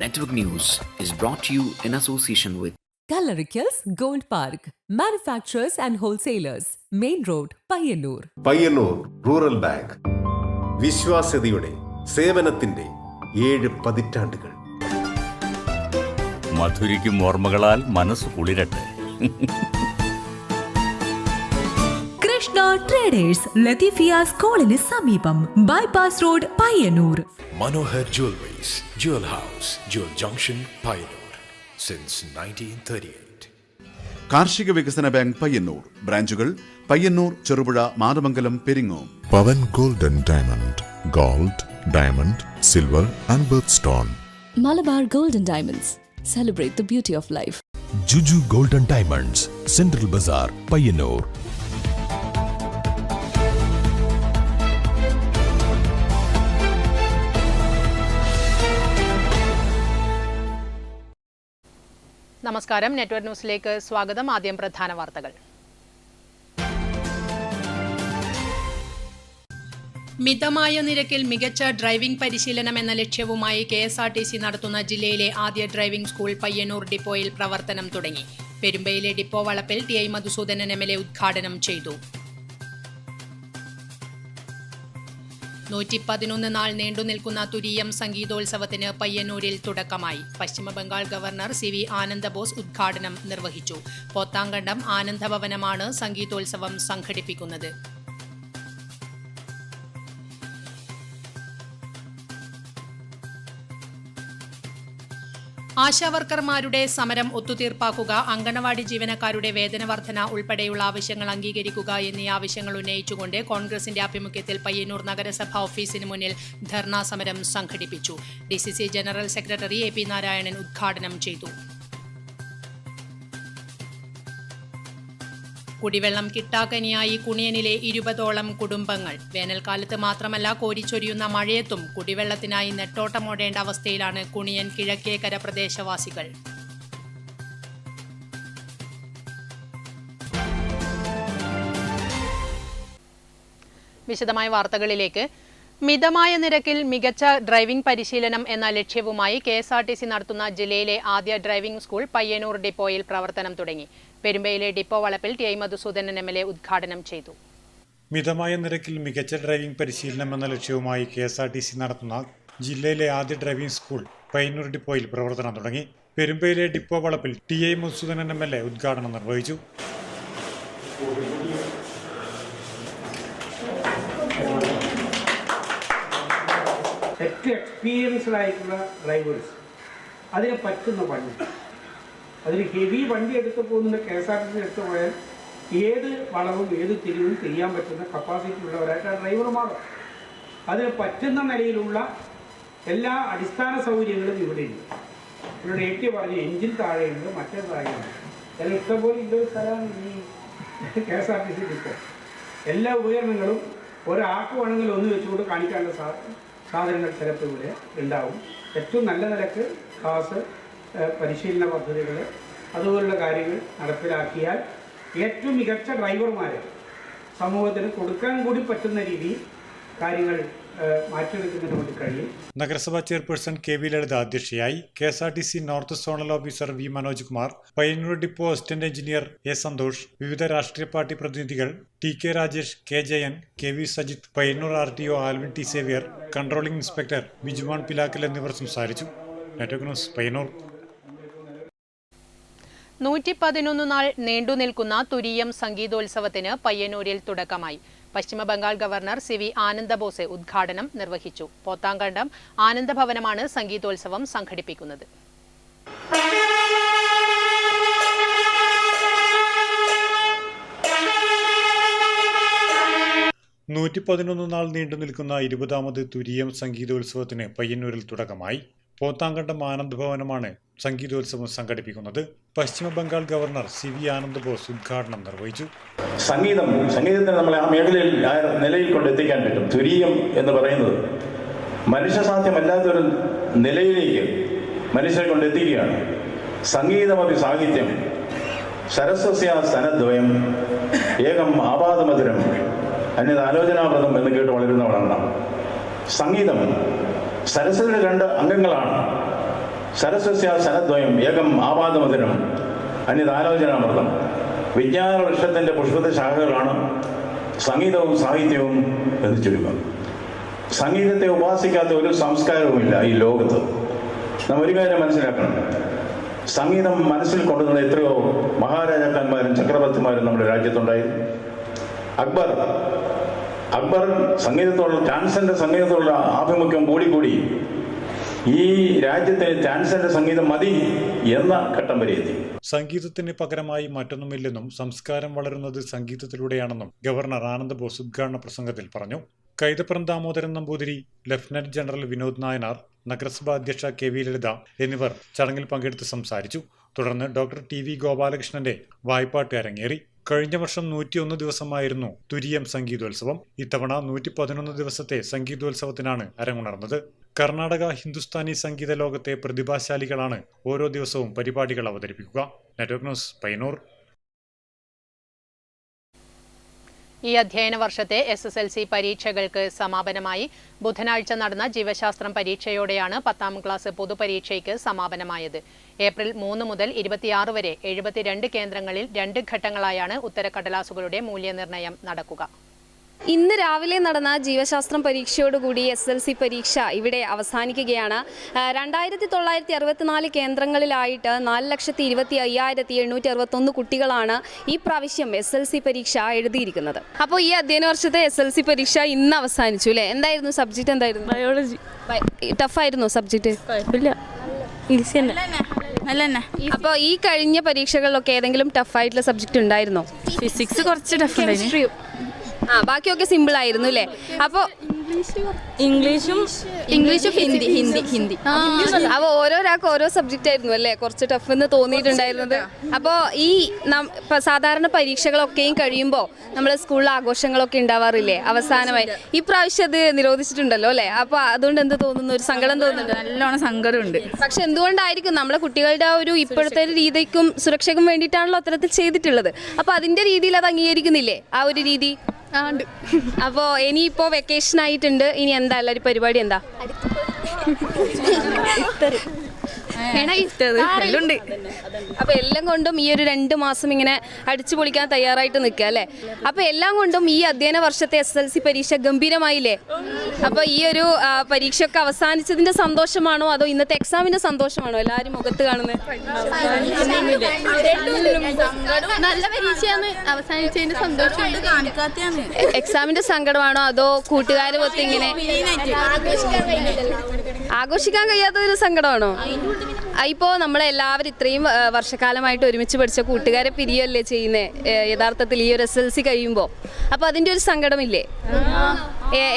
Network News is brought to you in association with Kalarikals Gold Park, manufacturers and wholesalers, Main Road, Payyannur. Payyannur rural bank വിശ്വാസ്യതയുടെ സേവനത്തിന്റെ 7 പതിറ്റാണ്ടുകൾ. മധുരിക്കും ഓർമ്മകളാൽ മനസ്സ് കുളിരട്ടെ. Krishna traders ലത്തീഫിയാസ് കോളിന് സമീപം bypass road Payyanur. Manohar Jewelries, Jewel House, Jewel Junction, Payyannur since 1938. കാർഷിക വികസന bank Payyannur ബ്രാഞ്ചുകൾ Payyannur, Cherupuzha, Mathamangalam, Peringome. Pavan golden diamond, gold, diamond, silver and birth stone. Malabar Golden Diamonds, celebrate the beauty of life. Juju Golden Diamonds, Central Bazaar, Payyannur. നമസ്കാരം, network ന്യൂസിലേക്ക് സ്വാഗതം. ആദ്യം പ്രധാന വാർത്തകൾ. മിതമായ നിരക്കിൽ മികച്ച ഡ്രൈവിംഗ് പരിശീലനം എന്ന ലക്ഷ്യവുമായി KSRTC നടത്തുന്ന ജില്ലയിലെ ആദ്യ ഡ്രൈവിംഗ് സ്കൂൾ പയ്യന്നൂർ ഡിപ്പോയിൽ പ്രവർത്തനം തുടങ്ങി. പെരുമ്പയിലെ ഡിപ്പോ വളപ്പിൽ TI മധുസൂദനൻ MLA ഉദ്ഘാടനം ചെയ്തു. 111 നാൾ നീണ്ടുനിൽക്കുന്ന തുരീയം സംഗീതോത്സവത്തിന് പയ്യന്നൂരിൽ തുടക്കമായി. പശ്ചിമബംഗാൾ ഗവർണർ CV ആനന്ദബോസ് ഉദ്ഘാടനം നിർവഹിച്ചു. പോത്താങ്കണ്ടം ആനന്ദഭവനമാണ് സംഗീതോത്സവം സംഘടിപ്പിക്കുന്നത്. ആശാവർക്കർമാരുടെ സമരം ഒത്തുതീർപ്പാക്കുക, അങ്കണവാടി ജീവനക്കാരുടെ വേതന വർധന ഉൾപ്പെടെയുള്ള ആവശ്യങ്ങൾ അംഗീകരിക്കുക എന്നീ ആവശ്യങ്ങൾ ഉന്നയിച്ചുകൊണ്ട് കോൺഗ്രസിന്റെ ആഭിമുഖ്യത്തിൽ പയ്യന്നൂർ നഗരസഭ ഓഫീസിന് മുന്നിൽ ധർണാ സമരം സംഘടിപ്പിച്ചു. DCC general secretary AP Narayanan ഉദ്ഘാടനം ചെയ്തു. കുടിവെള്ളം കിട്ടാക്കനിയായി കുണിയനിലെ 20ഓളം കുടുംബങ്ങൾ. വേനൽക്കാലത്ത് മാത്രമല്ല, കോരിച്ചൊരിയുന്ന മഴയത്തും കുടിവെള്ളത്തിനായി നെട്ടോട്ടമോടേണ്ട അവസ്ഥയിലാണ് കുണിയൻ കിഴക്കേക്കര പ്രദേശവാസികൾ. വിശദമായ വാർത്തകളിലേക്ക്. മിതമായ നിരക്കിൽ മികച്ച ഡ്രൈവിംഗ് പരിശീലനം എന്ന ലക്ഷ്യവുമായി KSRTC നടത്തുന്ന ജില്ലയിലെ ആദ്യ ഡ്രൈവിംഗ് സ്കൂൾ പയ്യന്നൂർ ഡിപ്പോയിൽ പ്രവർത്തനം തുടങ്ങി. പെരുമ്പയിലെ ഡിപ്പോ വളപ്പിൽ TI മധുസൂദനൻ MLA ഉദ്ഘാടനം ചെയ്തു. മിതമായ നിരക്കിൽ മികച്ച ഡ്രൈവിംഗ് പരിശീലനം എന്ന ലക്ഷ്യവുമായി KSRTC നടത്തുന്ന ജില്ലയിലെ ആദ്യ ഡ്രൈവിംഗ് സ്കൂൾ പയ്യന്നൂർ ഡിപ്പോയിൽ പ്രവർത്തനം തുടങ്ങി. പെരുമ്പയിലെ ഡിപ്പോ വളപ്പിൽ TI മധുസൂദനൻ MLA ഉദ്ഘാടനം നിർവഹിച്ചു. ഏറ്റവും എക്സ്പീരിയൻസ്ഡ് ആയിട്ടുള്ള ഡ്രൈവേഴ്സ്, അതിന് പറ്റുന്ന വണ്ടി, അതിന് ഹെവി വണ്ടി എടുത്ത് പോകുന്ന KSRTC എടുത്തു പോയാൽ ഏത് വളവും ഏത് തിരിവും ചെയ്യാൻ പറ്റുന്ന കപ്പാസിറ്റി ഉള്ളവരായിട്ട് ആ ഡ്രൈവർ മാറും. അതിന് പറ്റുന്ന നിലയിലുള്ള എല്ലാ അടിസ്ഥാന സൗകര്യങ്ങളും ഇവിടെയുണ്ട്. ഇവിടെ AT പറഞ്ഞ എഞ്ചിൻ താഴെയുണ്ട്, മറ്റേ താഴെയുണ്ട്. ചില ഇഷ്ടംപോലെ 20 സ്ഥലമാണ് ഈ KSRTC ഡിപ്പോ. എല്ലാ ഉപകരണങ്ങളും ഒരാൾക്ക് വേണമെങ്കിൽ ഒന്ന് വെച്ചുകൊണ്ട് കാണിക്കാനുള്ള സാധനങ്ങൾ ചിലപ്പോൾ ഇവിടെ ഉണ്ടാവും. ഏറ്റവും നല്ല നിലക്ക് ക്ലാസ്, പരിശീലന പദ്ധതികൾ, അതുപോലുള്ള കാര്യങ്ങൾ നടപ്പിലാക്കിയാൽ ഏറ്റവും മികച്ച ഡ്രൈവർമാരെ സമൂഹത്തിന് കൊടുക്കാൻ കൂടി പറ്റുന്ന രീതിയിൽ കാര്യങ്ങൾ മാറ്റിയെടുക്കുന്നതിന് വേണ്ടി കഴിയും. നഗരസഭാ ചെയർപേഴ്സൺ KV ലളിത അധ്യക്ഷയായി. KSRTC north zonal officer V Manoj Kumar, Payyannur depot assistant engineer A Santhosh, വിവിധ രാഷ്ട്രീയ പാർട്ടി പ്രതിനിധികൾ TK Rajesh, K Jayan, KV Sajith, Payyannur RTO Alvin T Xavier, controlling inspector Bijuman Pilakkal എന്നിവർ സംസാരിച്ചു. Network news Payyanur. 111 നാൾ നീണ്ടുനിൽക്കുന്ന തുരീയം സംഗീതോത്സവത്തിന് പയ്യന്നൂരിൽ തുടക്കമായി. പശ്ചിമബംഗാൾ ഗവർണർ CV ആനന്ദബോസ് ഉദ്ഘാടനം നിർവഹിച്ചു. പോത്താങ്കണ്ടം ആനന്ദഭവനമാണ് സംഗീതോത്സവം സംഘടിപ്പിക്കുന്നത്. 111 നാൾ നീണ്ടുനിൽക്കുന്ന 20ാമത് തുരീയം സംഗീതോത്സവത്തിന് പയ്യന്നൂരിൽ തുടക്കമായി. പോത്താങ്കണ്ടം ആനന്ദഭവനമാണ് സംഗീതോത്സവം സംഘടിപ്പിക്കുന്നത്. പശ്ചിമ ബംഗാൾ ഗവർണർ CV ആനന്ദബോസ് ഉദ്ഘാടനം നിർവഹിച്ചു. സംഗീതത്തെ നമ്മൾ ആ മേഖലയിൽ നിലയിൽ കൊണ്ടെത്തിക്കാൻ പറ്റും. തുരീയം എന്ന് പറയുന്നത് മനുഷ്യസാധ്യമല്ലാത്തൊരു നിലയിലേക്ക് മനുഷ്യരെ കൊണ്ടെത്തിക്കുകയാണ്. സംഗീതമപി സാഹിത്യം സരസ്വസ്യ സ്തനദ്വയം ഏകം ആപാദമധുരം അന്യത് ആലോചനാപ്രദം എന്ന് കേട്ട് വളരുന്നവളാണ് നാം. സംഗീതം സരസ്വതിയുടെ 2 അംഗങ്ങളാണ്. സരസ്വസ്യ സനദ്വയം ഏകം ആപാദമധുരം അന്യതാലോചനാമൃതം. വിജ്ഞാന വൃക്ഷത്തിൻ്റെ പുഷ്പത ശാഖകളാണ് സംഗീതവും സാഹിത്യവും എന്ന് ചുരുക്കം. സംഗീതത്തെ ഉപാസിക്കാത്ത ഒരു സംസ്കാരവുമില്ല ഈ ലോകത്ത്. നാം ഒരു കാര്യം മനസ്സിലാക്കണം, സംഗീതം മനസ്സിൽ കൊണ്ടുവന്ന എത്രയോ മഹാരാജാക്കന്മാരും ചക്രവർത്തിമാരും നമ്മുടെ രാജ്യത്തുണ്ടായിരുന്നു. അക്ബർ സംഗീതത്തോടുള്ള ട്രാൻസെൻഡർ സംഗീതത്തോടുള്ള ആഭിമുഖ്യം കൂടി ഈ രാജ്യത്തെ ട്രാൻസെൻഡർ സംഗീതം മതി എന്ന ഘട്ടം വരെ എത്തി. സംഗീതത്തിന് പകരമായി മറ്റൊന്നുമില്ലെന്നും സംസ്കാരം വളരുന്നത് സംഗീതത്തിലൂടെയാണെന്നും ഗവർണർ ആനന്ദ് ബോസ് ഉദ്ഘാടന പ്രസംഗത്തിൽ പറഞ്ഞു. കൈതപ്രം ദാമോദരൻ നമ്പൂതിരി, ലഫ്റ്റനന്റ് ജനറൽ വിനോദ് നായനാർ, നഗരസഭാ അധ്യക്ഷ KV ലളിത എന്നിവർ ചടങ്ങിൽ പങ്കെടുത്ത് സംസാരിച്ചു. തുടർന്ന് ഡോക്ടർ TV ഗോപാലകൃഷ്ണന്റെ വായ്പാട്ട് അരങ്ങേറി. കഴിഞ്ഞ വർഷം 101 ദിവസമായിരുന്നു തുരീയം സംഗീതോത്സവം. ഇത്തവണ 111 ദിവസത്തെ സംഗീതോത്സവത്തിനാണ് അരങ്ങുണർന്നത്. കർണാടക ഹിന്ദുസ്ഥാനി സംഗീത ലോകത്തെ പ്രതിഭാശാലികളാണ് ഓരോ ദിവസവും പരിപാടികൾ അവതരിപ്പിക്കുക. Network news, Payyanur. ഈ അധ്യയന വർഷത്തെ SSLC പരീക്ഷകൾക്ക് സമാപനമായി. ബുധനാഴ്ച നടന്ന ജീവശാസ്ത്രം പരീക്ഷയോടെയാണ് 10ാം ക്ലാസ് പൊതുപരീക്ഷയ്ക്ക് സമാപനമായത്. ഏപ്രിൽ 3 മുതൽ 26 വരെ 72 കേന്ദ്രങ്ങളിൽ 2 ഘട്ടങ്ങളായാണ് ഉത്തരക്കടലാസുകളുടെ മൂല്യനിർണ്ണയം നടക്കുക. ഇന്ന് രാവിലെ നടന്ന ജീവശാസ്ത്രം പരീക്ഷയോടുകൂടി SSLC പരീക്ഷ ഇവിടെ അവസാനിക്കുകയാണ്. 2964 കേന്ദ്രങ്ങളിലായിട്ട് 4,25,861 കുട്ടികളാണ് ഈ പ്രാവശ്യം SSLC പരീക്ഷ എഴുതിയിരിക്കുന്നത്. അപ്പോൾ ഈ അധ്യയന വർഷത്തെ SSLC പരീക്ഷ ഇന്ന് അവസാനിച്ചു അല്ലേ? എന്തായിരുന്നു സബ്ജക്റ്റ്? എന്തായിരുന്നു? ബയോളജി. ടഫായിരുന്നു സബ്ജക്റ്റ്? കുഴപ്പമില്ല, ഈസി തന്നെ. അപ്പോൾ ഈ കഴിഞ്ഞ പരീക്ഷകളിലൊക്കെ ഏതെങ്കിലും ടഫായിട്ടുള്ള സബ്ജക്റ്റ് ഉണ്ടായിരുന്നോ? ഫിസിക്സ് കുറച്ച് ടഫ് ഉണ്ടായിരുന്നു. ബാക്കിയൊക്കെ സിമ്പിൾ ആയിരുന്നു അല്ലേ? അപ്പോൾ ഇംഗ്ലീഷും ഹിന്ദി. അപ്പോൾ ഓരോരാൾക്ക് ഓരോ സബ്ജക്റ്റ് ആയിരുന്നു അല്ലേ കുറച്ച് ടഫ് എന്ന് തോന്നിയിട്ടുണ്ടായിരുന്നത്? അപ്പോൾ ഈ സാധാരണ പരീക്ഷകളൊക്കെയും കഴിയുമ്പോൾ നമ്മൾ സ്കൂളിൽ ആഘോഷങ്ങളൊക്കെ ഉണ്ടാവാറില്ലേ അവസാനമായി? ഈ പ്രാവശ്യം അത് നിരോധിച്ചിട്ടുണ്ടല്ലോ അല്ലേ? അപ്പോൾ അതുകൊണ്ട് എന്ത് തോന്നുന്നു? ഒരു സങ്കടം തോന്നുന്നുണ്ട്? നല്ലോണം സങ്കടമുണ്ട്. പക്ഷെ എന്തുകൊണ്ടായിരിക്കും? നമ്മളെ കുട്ടികളുടെ ആ ഒരു ഇപ്പോഴത്തെ രീതിക്കും സുരക്ഷയ്ക്കും വേണ്ടിയിട്ടാണല്ലോ അത്തരത്തിൽ ചെയ്തിട്ടുള്ളത്. അപ്പോൾ അതിൻ്റെ രീതിയിൽ അത് അംഗീകരിക്കുന്നില്ലേ ആ ഒരു രീതി? അപ്പോൾ ഇനിയിപ്പോൾ വെക്കേഷൻ ആയിട്ടുണ്ട്, ഇനി എന്താ എല്ലാവരും പരിപാടി എന്താ? അപ്പൊ എല്ലാം കൊണ്ടും ഈ ഒരു 2 മാസം ഇങ്ങനെ അടിച്ചു പൊളിക്കാൻ തയ്യാറായിട്ട് നിൽക്കുക അല്ലേ? അപ്പൊ എല്ലാം കൊണ്ടും ഈ അധ്യയന വർഷത്തെ SSLC പരീക്ഷ ഗംഭീരമായില്ലേ? അപ്പൊ ഈ ഒരു പരീക്ഷയൊക്കെ അവസാനിച്ചതിന്റെ സന്തോഷമാണോ അതോ ഇന്നത്തെ എക്സാമിന്റെ സന്തോഷമാണോ എല്ലാവരും മുഖത്ത് കാണുന്നത്? നല്ല പരീക്ഷയാണ്, അവസാനിച്ചതിന്റെ സന്തോഷം എക്സാമിന്റെ സങ്കടമാണോ അതോ കൂട്ടുകാരും ഒത്ത് ഇങ്ങനെ ആഘോഷിക്കാൻ കഴിയാത്തതൊരു സങ്കടമാണോ? ഇപ്പോൾ നമ്മളെല്ലാവരും ഇത്രയും വർഷക്കാലമായിട്ട് ഒരുമിച്ച് പഠിച്ച കൂട്ടുകാരെ പിരിയല്ലേ ചെയ്യുന്നത് യഥാർത്ഥത്തിൽ ഈ ഒരു SSLC കഴിയുമ്പോൾ. അപ്പോൾ അതിൻ്റെ ഒരു സങ്കടമില്ലേ?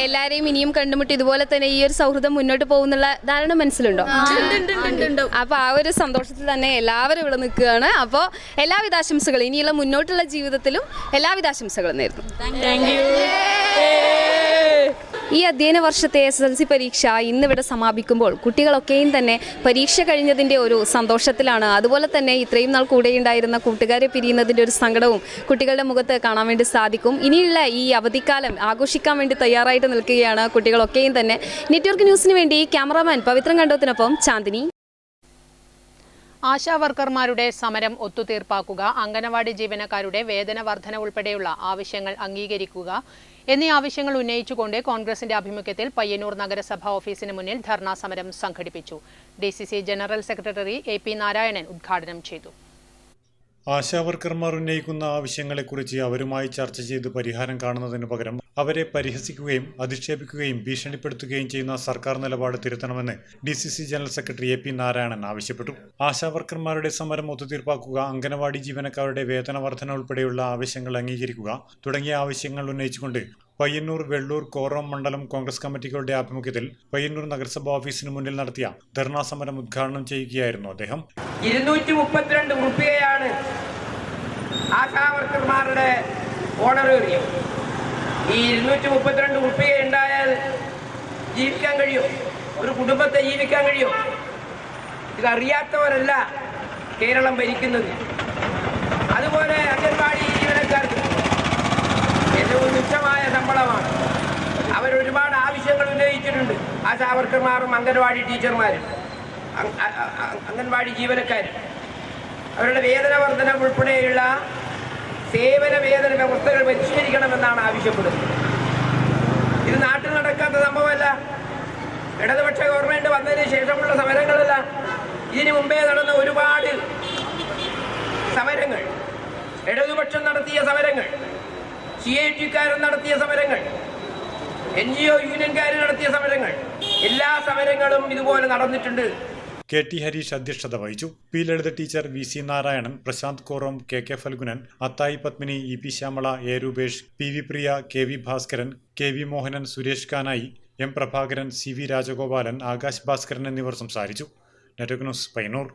എല്ലാവരെയും ഇനിയും കണ്ടുമുട്ടി ഇതുപോലെ തന്നെ ഈ ഒരു സൗഹൃദം മുന്നോട്ട് പോകുന്നുള്ള ധാരണ മനസ്സിലുണ്ടോ? അപ്പോൾ ആ ഒരു സന്തോഷത്തിൽ തന്നെ എല്ലാവരും ഇവിടെ നിൽക്കുകയാണ്. അപ്പോൾ എല്ലാവിധ ആശംസകളും ഇനിയുള്ള മുന്നോട്ടുള്ള ജീവിതത്തിലും എല്ലാവിധ ആശംസകളും നേരുന്നു. ഈ അധ്യയന വർഷത്തെ SSLC പരീക്ഷ ഇന്നിവിടെ സമാപിക്കുമ്പോൾ കുട്ടികളൊക്കെയും തന്നെ പരീക്ഷ കഴിഞ്ഞതിൻ്റെ ഒരു സന്തോഷത്തിലാണ്. അതുപോലെ തന്നെ ഇത്രയും നാൾ കൂടെയുണ്ടായിരുന്ന കൂട്ടുകാരെ പിരിയുന്നതിൻ്റെ ഒരു സങ്കടവും കുട്ടികളുടെ മുഖത്ത് കാണാൻ വേണ്ടി സാധിക്കും. ഇനിയുള്ള ഈ അവധിക്കാലം ആഘോഷിക്കാൻ വേണ്ടി തയ്യാറായിട്ട് നിൽക്കുകയാണ് കുട്ടികളൊക്കെയും തന്നെ. നെറ്റ്വർക്ക് ന്യൂസിന് വേണ്ടി ക്യാമറാമാൻ പവിത്രൻ കണ്ടോത്തിനൊപ്പം ചാന്ദിനി. ആശാ വർക്കർമാരുടെ സമരം ഒത്തുതീർപ്പാക്കുക, അംഗനവാടി ജീവനക്കാരുടെ വേതന വർധന ഉൾപ്പെടെയുള്ള ആവശ്യങ്ങൾ അംഗീകരിക്കുക എന്നീ ആവശ്യങ്ങൾ ഉന്നയിച്ചുകൊണ്ട് കോൺഗ്രസിന്റെ ആഭിമുഖ്യത്തിൽ പയ്യന്നൂർ നഗരസഭാ ഓഫീസിന് മുന്നിൽ ധർണാ സമരം സംഘടിപ്പിച്ചു. DCC general secretary AP Narayanan ഉദ്ഘാടനം ചെയ്തു. ആശാവർക്കർമാർ ഉന്നയിക്കുന്ന ആവശ്യങ്ങളെക്കുറിച്ച് അവരുമായി ചർച്ച ചെയ്ത് പരിഹാരം കാണുന്നതിനു പകരം അവരെ പരിഹസിക്കുകയും അധിക്ഷേപിക്കുകയും ഭീഷണിപ്പെടുത്തുകയും ചെയ്യുന്ന സർക്കാർ നിലപാട് തിരുത്തണമെന്ന് DCC general secretary AP Narayanan ആവശ്യപ്പെട്ടു. ആശാവർക്കർമാരുടെ സമരം ഒത്തുതീർപ്പാക്കുക, അംഗനവാടി ജീവനക്കാരുടെ വേതന വർധന ഉൾപ്പെടെയുള്ള ആവശ്യങ്ങൾ അംഗീകരിക്കുക തുടങ്ങിയ ആവശ്യങ്ങൾ ഉന്നയിച്ചുകൊണ്ട് പയ്യന്നൂർ, വെള്ളൂർ, കോറം മണ്ഡലം കോൺഗ്രസ് കമ്മിറ്റികളുടെ ആഭിമുഖ്യത്തിൽ പയ്യന്നൂർ നഗരസഭാ ഓഫീസിന് മുന്നിൽ നടത്തിയ ധർണാ സമരം ഉദ്ഘാടനം ചെയ്യുകയായിരുന്നു അദ്ദേഹം. 232 രൂപയാണ് ആശാവർക്കർമാരുടെ ഓണറേറിയം. ഈ 232 രൂപ ഉണ്ടായാൽ ജീവിക്കാൻ കഴിയും? ഒരു കുടുംബത്തെ ജീവിക്കാൻ കഴിയും? ഇതറിയാത്തവരല്ല കേരളം ഭരിക്കുന്നത്. അതുപോലെ അംഗൻവാടി ജീവനക്കാർക്ക് ഏറ്റവും തുച്ഛമായ ശമ്പളമാണ്. അവരൊരുപാട് ആവശ്യങ്ങൾ ഉന്നയിച്ചിട്ടുണ്ട് ആശാവർക്കർമാരും അംഗൻവാടി ടീച്ചർമാരും. അംഗൻവാടി ജീവനക്കാർ അവരുടെ വേതന വർധന ഉൾപ്പെടെയുള്ള സേവന വേതന വ്യവസ്ഥകൾ പരിഷ്കരിക്കണമെന്നാണ് ആവശ്യപ്പെടുന്നത്. ഇത് നാട്ടിൽ നടക്കാത്ത സംഭവമല്ല. ഇടതുപക്ഷ ഗവൺമെന്റ് വന്നതിന് ശേഷമുള്ള സമരങ്ങളല്ല, ഇതിനു മുമ്പേ നടന്ന ഒരുപാട് സമരങ്ങൾ, ഇടതുപക്ഷം നടത്തിയ സമരങ്ങൾ, CIT-കാരൻ നടത്തിയ സമരങ്ങൾ, NGO യൂണിയൻകാർ നടത്തിയ സമരങ്ങൾ, എല്ലാ സമരങ്ങളും ഇതുപോലെ നടന്നിട്ടുണ്ട്. KT ഹരീഷ് അധ്യക്ഷത വഹിച്ചു. P Lalitha teacher, VC Narayanan, Prasanth Korom, KK Phalgunan, Athayi Padmini, EP Shyamala, A Rupesh, PV Priya, KV Bhaskaran, KV Mohanan, Suresh Kanayi, M Prabhakaran, CV Rajagopalan, Akash Bhaskaran എന്നിവർ സംസാരിച്ചു. Network news, Payyannur.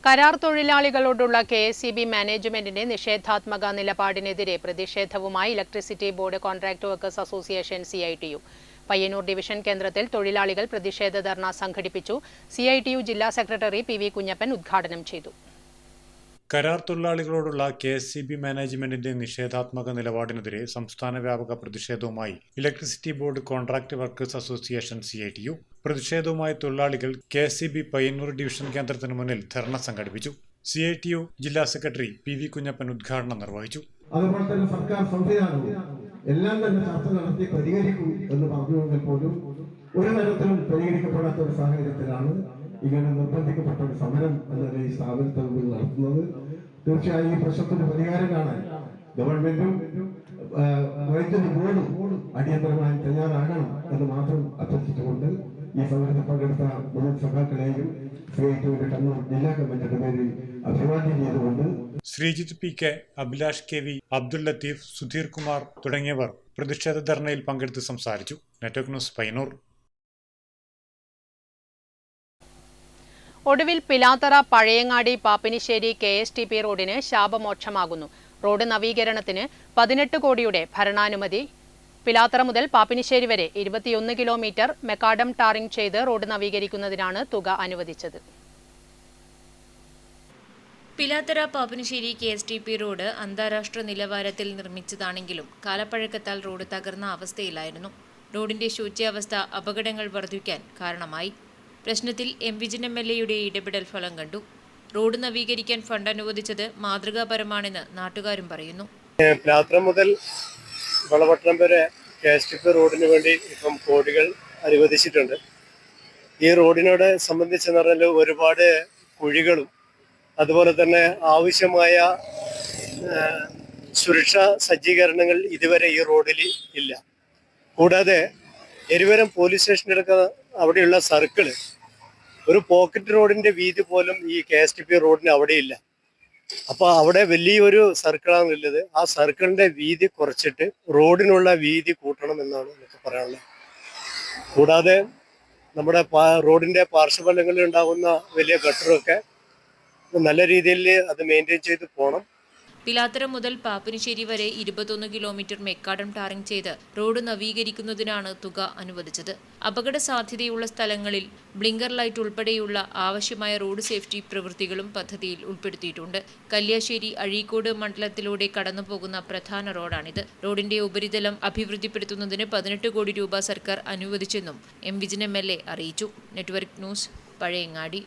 കരാർ തൊഴിലാളികളോടുള്ള KSEB മാനേജ്മെന്റിന്റെ നിഷേധാത്മക നിലപാടിനെതിരെ പ്രതിഷേധവുമായി electricity board contract workers association CITU. Payyannur division കേന്ദ്രത്തിൽ തൊഴിലാളികൾ പ്രതിഷേധ ധർണ സംഘടിപ്പിച്ചു. CITU ജില്ലാ സെക്രട്ടറി PV കുഞ്ഞപ്പൻ ഉദ്ഘാടനം ചെയ്തു. കരാർ തൊഴിലാളികളോടുള്ള KSEB മാനേജ്മെന്റിന്റെ നിഷേധാത്മക നിലപാടിനെതിരെ സംസ്ഥാന വ്യാപക പ്രതിഷേധവുമായി electricity board contract workers association CITU. പ്രതിഷേധവുമായി തൊഴിലാളികൾ KSEB പയ്യന്നൂർ ഡിവിഷൻ കേന്ദ്രത്തിന് മുന്നിൽ ധർണ സംഘടിപ്പിച്ചു. CITU ജില്ലാ സെക്രട്ടറി PV കുഞ്ഞപ്പൻ ഉദ്ഘാടനം നിർവഹിച്ചു. അതുപോലെ തന്നെ സർക്കാർ സംവിധാനവും എല്ലാം തന്നെ ചർച്ച നടത്തി പരിഹരിക്കും എന്ന് പറഞ്ഞുവെങ്കിൽ പോലും ഒരു തരത്തിലും പരിഹരിക്കപ്പെടാത്ത ഒരു സാഹചര്യത്തിലാണ് ഇങ്ങനെ നിർബന്ധിക്കപ്പെട്ട ഒരു സമരം എന്ന ഈ സ്ഥാപനത്തിൽ മുമ്പിൽ നടത്തുന്നത്. തീർച്ചയായും ഈ പ്രശ്നത്തിന് പരിഹാരം കാണാൻ ഗവൺമെന്റും വൈദ്യുതി ബോർഡും അടിയന്തരമായി തയ്യാറാകണം എന്ന് മാത്രം അഭ്യർത്ഥിച്ചുകൊണ്ട് ഈ സമരത്തിൽ പങ്കെടുത്ത മുഴുവൻ സഭാക്കളെയും CITUവിന്റെ കണ്ണൂർ ജില്ലാ കമ്മിറ്റിയുടെ പേരിൽ അഭിവാദ്യം ചെയ്തുകൊണ്ട് ശ്രീജിത്ത് PK, അഭിലാഷ് KV, അബ്ദുൽ ലത്തീഫ്, സുധീർ കുമാർ തുടങ്ങിയവർ പ്രതിഷേധ ധർണയിൽ പങ്കെടുത്ത് സംസാരിച്ചു. Network news, Payyanur. ഒടുവിൽ പിലാത്തറ പഴയങ്ങാടി പാപ്പിനിശ്ശേരി KSTP റോഡിന് ശാപമോക്ഷമാകുന്നു. റോഡ് നവീകരണത്തിന് 18 കോടിയുടെ ഭരണാനുമതി. പിലാത്തറ മുതൽ പാപ്പിനിശ്ശേരി വരെ 21 കിലോമീറ്റർ മെക്കാഡം ടാറിംഗ് ചെയ്ത് റോഡ് നവീകരിക്കുന്നതിനാണ് തുക അനുവദിച്ചത്. പിലാത്തറ പാപ്പിനിശ്ശേരി KSTP റോഡ് അന്താരാഷ്ട്ര നിലവാരത്തിൽ നിർമ്മിച്ചതാണെങ്കിലും കാലപ്പഴക്കത്താൽ റോഡ് തകർന്ന അവസ്ഥയിലായിരുന്നു. റോഡിന്റെ ശോച്യാവസ്ഥ അപകടങ്ങൾ വർദ്ധിക്കാൻ കാരണമായി. പ്രശ്നത്തിൽ വിജിൻ MLAയുടെ ഇടപെടൽ ഫലം കണ്ടു. റോഡ് നവീകരിക്കാൻ ഫണ്ട് അനുവദിച്ചത് മാതൃകാപരമാണെന്ന് നാട്ടുകാരും പറയുന്നു. പിലാത്തറ മുതൽ വളപട്ടണം വരെ KSTP റോഡിന് വേണ്ടി ഇപ്പം കോടികൾ അനുവദിച്ചിട്ടുണ്ട്. ഈ റോഡിനോട് സംബന്ധിച്ചെന്ന് പറഞ്ഞാൽ ഒരുപാട് കുഴികളും അതുപോലെ തന്നെ ആവശ്യമായ സുരക്ഷാ സജ്ജീകരണങ്ങൾ ഇതുവരെ ഈ റോഡിൽ ഇല്ല. കൂടാതെ എരുവരം പോലീസ് സ്റ്റേഷനിലൊക്കെ അവിടെയുള്ള സർക്കിള്, ഒരു പോക്കറ്റ് റോഡിന്റെ വീതി പോലും ഈ KSTP റോഡിന് അവിടെയില്ല. അപ്പോൾ അവിടെ വലിയൊരു സർക്കിളാണുള്ളത്. ആ സർക്കിളിന്റെ വീതി കുറച്ചിട്ട് റോഡിനുള്ള വീതി കൂട്ടണം എന്നാണ് എനിക്ക് പറയാനുള്ളത്. കൂടാതെ നമ്മുടെ റോഡിന്റെ പാർശ്വഫലങ്ങളിൽ ഉണ്ടാകുന്ന വലിയ ഗട്ടറൊക്കെ നല്ല രീതിയിൽ അത് മെയിൻറ്റെയിൻ ചെയ്ത് പോകണം. പിലാത്തറ മുതൽ പാപ്പിനിശ്ശേരി വരെ 21 കിലോമീറ്റർ മെക്കാഡം ടാറിംഗ് ചെയ്ത് റോഡ് നവീകരിക്കുന്നതിനാണ് തുക അനുവദിച്ചത്. അപകട സാധ്യതയുള്ള സ്ഥലങ്ങളിൽ ബ്ലിങ്കർ ലൈറ്റ് ഉൾപ്പെടെയുള്ള ആവശ്യമായ റോഡ് സേഫ്റ്റി പ്രവൃത്തികളും പദ്ധതിയിൽ ഉൾപ്പെടുത്തിയിട്ടുണ്ട്. കല്യാശ്ശേരി അഴീക്കോട് മണ്ഡലത്തിലൂടെ കടന്നുപോകുന്ന പ്രധാന റോഡാണിത്. റോഡിന്റെ ഉപരിതലം അഭിവൃദ്ധിപ്പെടുത്തുന്നതിന് 18 കോടി രൂപ സർക്കാർ അനുവദിച്ചെന്നും വിജിൻ MLA അറിയിച്ചു. Network news, Pazhayangadi.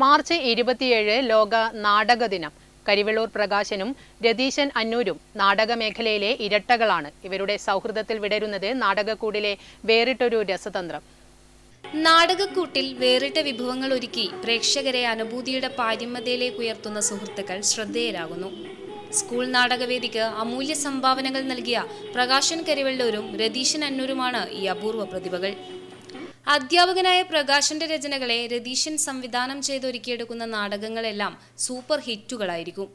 മാർച്ച് 27 ലോക നാടക ദിനം. കരിവെള്ളൂർ പ്രകാശനും രതീശൻ അന്നൂരും നാടകമേഖലയിലെ ഇരട്ടകളാണ്. ഇവരുടെ സൗഹൃദത്തിൽ വിടരുന്നത് നാടകക്കൂടിലെ വേറിട്ടൊരു രസതന്ത്രം. നാടകക്കൂട്ടിൽ വേറിട്ട വിഭവങ്ങൾ ഒരുക്കി പ്രേക്ഷകരെ അനുഭൂതിയുടെ പാരമ്യതയിലേക്ക് ഉയർത്തുന്ന സുഹൃത്തുക്കൾ ശ്രദ്ധേയരാകുന്നു. സ്കൂൾ നാടകവേദിക്ക് അമൂല്യ സംഭാവനകൾ നൽകിയ പ്രകാശൻ കരിവെള്ളൂരും രതീശൻ അന്നൂരുമാണ് ഈ അപൂർവ പ്രതിഭകൾ. അധ്യാപകനായ പ്രകാശന്റെ രചനകളെ രതീശൻ സംവിധാനം ചെയ്തൊരുക്കിയെടുക്കുന്ന നാടകങ്ങളെല്ലാം സൂപ്പർ ഹിറ്റുകളായിരിക്കും.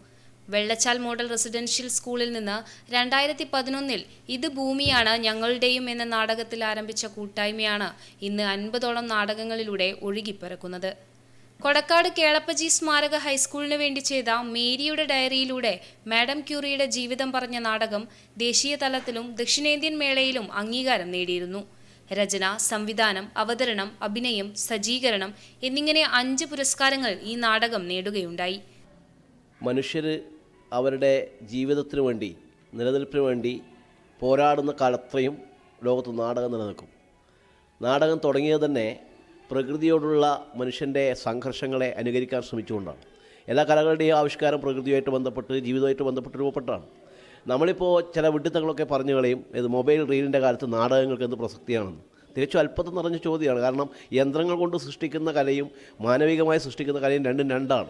വെള്ളച്ചാൽ മോഡൽ റെസിഡൻഷ്യൽ സ്കൂളിൽ നിന്ന് 2011 ഇത് ഭൂമിയാണ് ഞങ്ങളുടെയും എന്ന നാടകത്തിൽ ആരംഭിച്ച കൂട്ടായ്മയാണ് ഇന്ന് 50ഓളം നാടകങ്ങളിലൂടെ ഒഴുകിപ്പറക്കുന്നത്. കൊടക്കാട് കേളപ്പജി സ്മാരക ഹൈസ്കൂളിന് വേണ്ടി ചെയ്ത മേരിയുടെ ഡയറിയിലൂടെ മാഡം ക്യൂറിയുടെ ജീവിതം പറഞ്ഞ നാടകം ദേശീയ തലത്തിലും ദക്ഷിണേന്ത്യൻ മേളയിലും അംഗീകാരം നേടിയിരുന്നു. രചന, സംവിധാനം, അവതരണം, അഭിനയം, സജ്ജീകരണം എന്നിങ്ങനെ 5 പുരസ്കാരങ്ങൾ ഈ നാടകം നേടുകയുണ്ടായി. മനുഷ്യർ അവരുടെ ജീവിതത്തിനു വേണ്ടി, നിലനിൽപ്പിന് വേണ്ടി പോരാടുന്ന കാലത്രയും ലോകത്ത് നാടകം നിലനിൽക്കും. നാടകം തുടങ്ങിയത് തന്നെ പ്രകൃതിയോടുള്ള മനുഷ്യൻ്റെ സംഘർഷങ്ങളെ അനുകരിക്കാൻ ശ്രമിച്ചുകൊണ്ടാണ്. എല്ലാ കലകളുടെയും ആവിഷ്കാരം പ്രകൃതിയുമായിട്ട് ബന്ധപ്പെട്ട് ജീവിതമായിട്ട് ബന്ധപ്പെട്ട് രൂപപ്പെട്ടാണ്. നമ്മളിപ്പോൾ ചില വിഡ്ഢിത്തങ്ങളൊക്കെ പറഞ്ഞു കളയും, ഇത് മൊബൈൽ റീലിൻ്റെ കാലത്ത് നാടകങ്ങൾക്ക് എന്ത് പ്രസക്തിയാണെന്ന്. തികച്ചും അല്പത്തം നിറഞ്ഞ ചോദ്യമാണ്. കാരണം യന്ത്രങ്ങൾ കൊണ്ട് സൃഷ്ടിക്കുന്ന കലയും മാനവികമായി സൃഷ്ടിക്കുന്ന കലയും രണ്ടാണ്.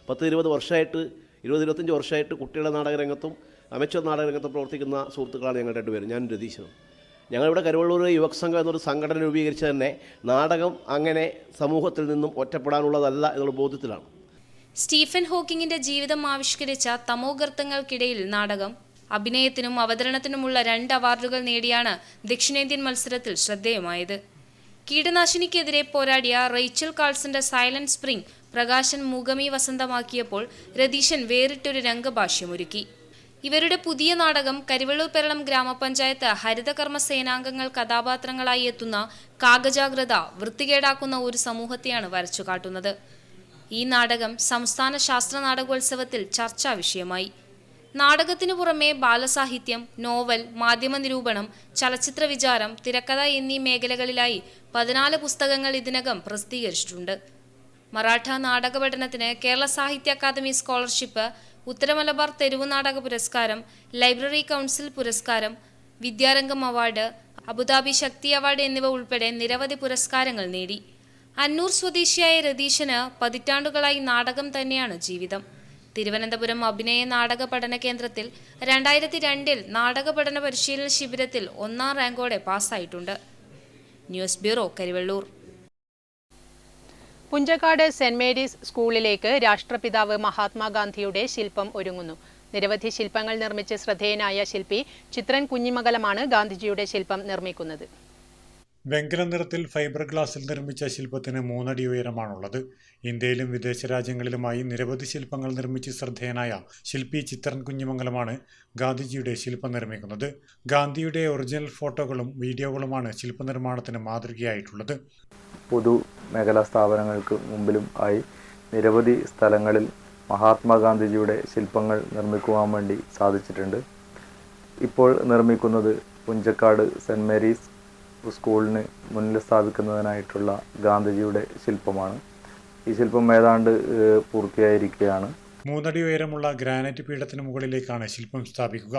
10-20 വർഷമായിട്ട് 20-25 വർഷമായിട്ട് കുട്ടികളുടെ നാടകരംഗത്തും അമച്വർ നാടകരംഗത്തും പ്രവർത്തിക്കുന്ന സുഹൃത്തുക്കളാണ് ഞങ്ങൾ രണ്ടുപേരും, ഞാനും രതീശനും. ഞങ്ങളിവിടെ കരുവള്ളൂർ യുവക് സംഘം എന്നൊരു സംഘടന രൂപീകരിച്ച് തന്നെ നാടകം അങ്ങനെ സമൂഹത്തിൽ നിന്നും ഒറ്റപ്പെടാനുള്ളതല്ല എന്നുള്ള ബോധ്യത്തിലാണ്. സ്റ്റീഫൻ ഹോക്കിങ്ങിന്റെ ജീവിതം ആവിഷ്കരിച്ച തമോഗർത്തങ്ങൾക്കിടയിൽ നാടകം അഭിനയത്തിനും അവതരണത്തിനുമുള്ള 2 അവാർഡുകൾ നേടിയാണ് ദക്ഷിണേന്ത്യൻ മത്സരത്തിൽ ശ്രദ്ധേയമായത്. കീടനാശിനിക്കെതിരെ പോരാടിയ റേച്ചൽ കാൾസന്റെ സൈലന്റ് സ്പ്രിംഗ് പ്രകാശൻ മൂകമി വസന്തമാക്കിയപ്പോൾ രതീശൻ വേറിട്ടൊരു രംഗഭാഷ്യമൊരുക്കി. ഇവരുടെ പുതിയ നാടകം കരിവള്ളൂർ പെരളം ഗ്രാമപഞ്ചായത്ത് ഹരിതകർമ്മ സേനാംഗങ്ങൾ കഥാപാത്രങ്ങളായി എത്തുന്ന കാകജാഗ്രത വൃത്തികേടാക്കുന്ന ഒരു സമൂഹത്തെയാണ് വരച്ചുകാട്ടുന്നത്. ഈ നാടകം സംസ്ഥാന ശാസ്ത്ര നാടകോത്സവത്തിൽ ചർച്ചാ വിഷയമായി. നാടകത്തിനു പുറമെ ബാലസാഹിത്യം, നോവൽ, മാധ്യമ നിരൂപണം, ചലച്ചിത്ര വിചാരം, തിരക്കഥ എന്നീ മേഖലകളിലായി 14 പുസ്തകങ്ങൾ ഇതിനകം പ്രസിദ്ധീകരിച്ചിട്ടുണ്ട്. മറാഠ നാടക പഠനത്തിന് കേരള സാഹിത്യ അക്കാദമി സ്കോളർഷിപ്പ്, ഉത്തര മലബാർ തെരുവു നാടക പുരസ്കാരം, ലൈബ്രറി കൗൺസിൽ പുരസ്കാരം, വിദ്യാരംഗം അവാർഡ്, അബുദാബി ശക്തി അവാർഡ് എന്നിവ ഉൾപ്പെടെ നിരവധി പുരസ്കാരങ്ങൾ നേടി. അന്നൂർ സ്വദേശിയായ രതീശന് പതിറ്റാണ്ടുകളായി നാടകം തന്നെയാണ് ജീവിതം. തിരുവനന്തപുരം അഭിനയ നാടക പഠന കേന്ദ്രത്തിൽ 2002 നാടക പഠന പരിശീലന ശിബിരത്തിൽ 1ാം റാങ്കോടെ പാസ്സായിട്ടുണ്ട്. News bureau, Karivellur. Punchakkad Saint Mary's സ്കൂളിലേക്ക് രാഷ്ട്രപിതാവ് മഹാത്മാഗാന്ധിയുടെ ശില്പം ഒരുങ്ങുന്നു. നിരവധി ശില്പങ്ങൾ നിർമ്മിച്ച് ശ്രദ്ധേയനായ ശില്പി ചിത്രൻ കുഞ്ഞിമംഗലമാണ് ഗാന്ധിജിയുടെ ശില്പം നിർമ്മിക്കുന്നത്. വെങ്കല നിറത്തിൽ ഫൈബർ ഗ്ലാസിൽ നിർമ്മിച്ച ശില്പത്തിന് 3 അടി ഉയരമാണുള്ളത്. ഇന്ത്യയിലും വിദേശ രാജ്യങ്ങളിലുമായി നിരവധി ശില്പങ്ങൾ നിർമ്മിച്ച് ശ്രദ്ധേയനായ ശില്പി ചിത്രൻ കുഞ്ഞിമംഗലമാണ് ഗാന്ധിജിയുടെ ശില്പം നിർമ്മിക്കുന്നത്. ഗാന്ധിയുടെ ഒറിജിനൽ ഫോട്ടോകളും വീഡിയോകളുമാണ് ശില്പനിർമ്മാണത്തിന് മാതൃകയായിട്ടുള്ളത്. പൊതുമേഖലാ സ്ഥാപനങ്ങൾക്ക് മുമ്പിലും ആയി നിരവധി സ്ഥലങ്ങളിൽ മഹാത്മാഗാന്ധിജിയുടെ ശില്പങ്ങൾ നിർമ്മിക്കുവാൻ വേണ്ടി സാധിച്ചിട്ടുണ്ട്. ഇപ്പോൾ നിർമ്മിക്കുന്നത് പുഞ്ചക്കാട് സെന്റ് മേരീസ് സ്കൂളിന് മുന്നിൽ സ്ഥാപിക്കുന്നതിനായിട്ടുള്ള ഗാന്ധിജിയുടെ ശില്പമാണ്. ഈ ശില്പം ഏതാണ്ട് പൂർത്തിയായിരിക്കുകയാണ്. 3 അടി ഉയരമുള്ള ഗ്രാനൈറ്റ് പീഠത്തിന് മുകളിലേക്കാണ് ശില്പം സ്ഥാപിക്കുക.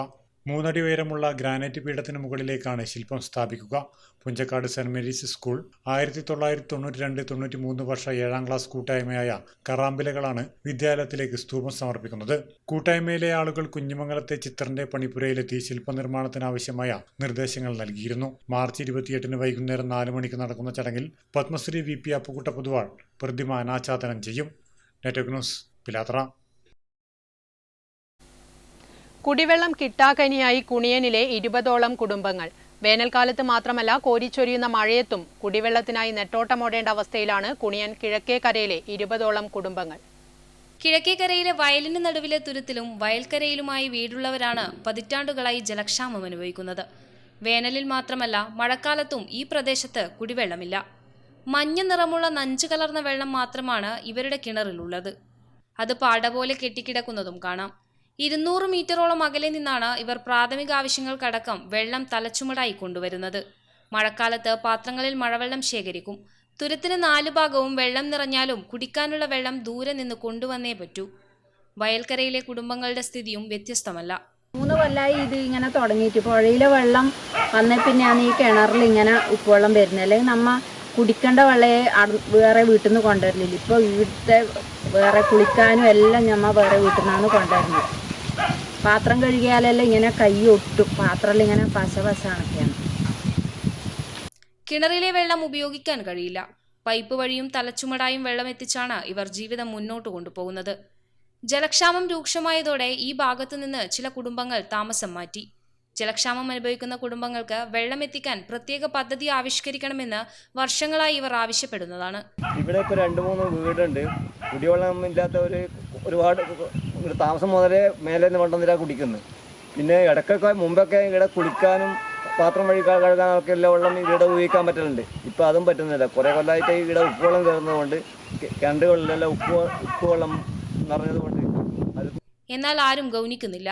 3 അടി ഉയരമുള്ള ഗ്രാനൈറ്റ് പീഠത്തിന് മുകളിലേക്കാണ് ശില്പം സ്ഥാപിക്കുക. പുഞ്ചക്കാട് സെന്റ് മേരീസ് സ്കൂൾ 1992-93 വർഷ 7ാം ക്ലാസ് കൂട്ടായ്മയായ കറാമ്പിലകളാണ് വിദ്യാലയത്തിലേക്ക് സ്തൂപം സമർപ്പിക്കുന്നത്. കൂട്ടായ്മയിലെ ആളുകൾ കുഞ്ഞിമംഗലത്തെ ചിത്രന്റെ പണിപ്പുരയിലെത്തി ശില്പനിർമ്മാണത്തിനാവശ്യമായ നിർദ്ദേശങ്ങൾ നൽകിയിരുന്നു. മാർച്ച് 28 വൈകുന്നേരം 4 മണിക്ക് നടക്കുന്ന ചടങ്ങിൽ പത്മശ്രീ VP അപ്പുകുട്ട പൊതുവാൾ പ്രതിമ അനാച്ഛാദനം ചെയ്യും. Network news, Pilathara. കുടിവെള്ളം കിട്ടാക്കനിയായി കുണിയനിലെ 20ഓളം കുടുംബങ്ങൾ. വേനൽക്കാലത്ത് മാത്രമല്ല, കോരിച്ചൊരിയുന്ന മഴയത്തും കുടിവെള്ളത്തിനായി നെട്ടോട്ടമോടേണ്ട അവസ്ഥയിലാണ് കുണിയൻ കിഴക്കേക്കരയിലെ 20ഓളം കുടുംബങ്ങൾ. കിഴക്കേക്കരയിലെ വയലിന് നടുവിലെ തുരുത്തിലും വയൽക്കരയിലുമായി വീടുള്ളവരാണ് പതിറ്റാണ്ടുകളായി ജലക്ഷാമം അനുഭവിക്കുന്നത്. വേനലിൽ മാത്രമല്ല, മഴക്കാലത്തും ഈ പ്രദേശത്ത് കുടിവെള്ളമില്ല. മഞ്ഞ നിറമുള്ള നഞ്ചു കലർന്ന വെള്ളം മാത്രമാണ് ഇവരുടെ കിണറിലുള്ളത്. അത് പാട പോലെ കെട്ടിക്കിടക്കുന്നതും കാണാം. 200 മീറ്ററോളം അകലെ നിന്നാണ് ഇവർ പ്രാഥമിക ആവശ്യങ്ങൾക്കടക്കം വെള്ളം തലച്ചുമടായി കൊണ്ടുവരുന്നത്. മഴക്കാലത്ത് പാത്രങ്ങളിൽ മഴവെള്ളം ശേഖരിക്കും. തുരുത്തിന് 4 ഭാഗവും വെള്ളം നിറഞ്ഞാലും കുടിക്കാനുള്ള വെള്ളം ദൂരെ നിന്ന് കൊണ്ടുവന്നേ പറ്റൂ. വയൽക്കരയിലെ കുടുംബങ്ങളുടെ സ്ഥിതിയും വ്യത്യസ്തമല്ല. 3 കൊല്ലമായി ഇത് ഇങ്ങനെ തുടങ്ങിയിട്ട്. പുഴയിലെ വെള്ളം വന്നേ പിന്നെയാണ് ഈ കിണറിൽ ഇങ്ങനെ ഉപ്പുവെള്ളം വരുന്നത്. അല്ലെങ്കിൽ നമ്മ കുടിക്കേണ്ട വെള്ളയെ വേറെ വീട്ടിൽ നിന്ന് കൊണ്ടുവരലില്ല. ഇപ്പോൾ വീട്ടിലെ വേറെ കുളിക്കാനും എല്ലാം ഞമ്മ വേറെ വീട്ടിൽ നിന്നാണ് കൊണ്ടുവരുന്നത്. പാത്രം കഴുകിയാലെല്ലാം ഇങ്ങനെ കൈ ഒട്ടും. പാത്രമെല്ലാം ഇങ്ങനെ പശപശാണൊക്കെയാണ്. കിണറിലെ വെള്ളം ഉപയോഗിക്കാൻ കഴിയില്ല. പൈപ്പ് വഴിയും തലച്ചുമടായും വെള്ളം എത്തിച്ചാണ് ഇവർ ജീവിതം മുന്നോട്ട് കൊണ്ടുപോകുന്നത്. ജലക്ഷാമം രൂക്ഷമായതോടെ ഈ ഭാഗത്തു നിന്ന് ചില കുടുംബങ്ങൾ താമസം മാറ്റി. ജലക്ഷാമം അനുഭവിക്കുന്ന കുടുംബങ്ങൾക്ക് വെള്ളം എത്തിക്കാൻ പ്രത്യേക പദ്ധതി ആവിഷ്കരിക്കണമെന്ന് വർഷങ്ങളായി ഇവർ ആവശ്യപ്പെടുന്നതാണ്. ഇവിടെ ഇപ്പോൾ 2-3 വീടുണ്ട്. കുടിവെള്ളം ഇല്ലാത്ത ഒരുപാട് താമസം മുതലേ മേലെ നിന്ന് വെള്ളം നിരാ കുടിക്കുന്നു. പിന്നെ ഇടയ്ക്കൊക്കെ മുമ്പൊക്കെ ഇവിടെ കുളിക്കാനും പാത്രം വഴി കഴുകാനൊക്കെ എല്ലാ വെള്ളം ഇവിടെ ഉപയോഗിക്കാൻ പറ്റുന്നുണ്ട്. ഇപ്പോൾ അതും പറ്റുന്നില്ല. കുറേ കൊല്ലമായിട്ട് ഇവിടെ ഉപ്പുവെള്ളം കയറുന്നതുകൊണ്ട് കിണറുകളിലെല്ലാം ഉപ്പുവെള്ളം നിറഞ്ഞതുകൊണ്ട് എന്നാൽ ആരും ഗൗനിക്കുന്നില്ല.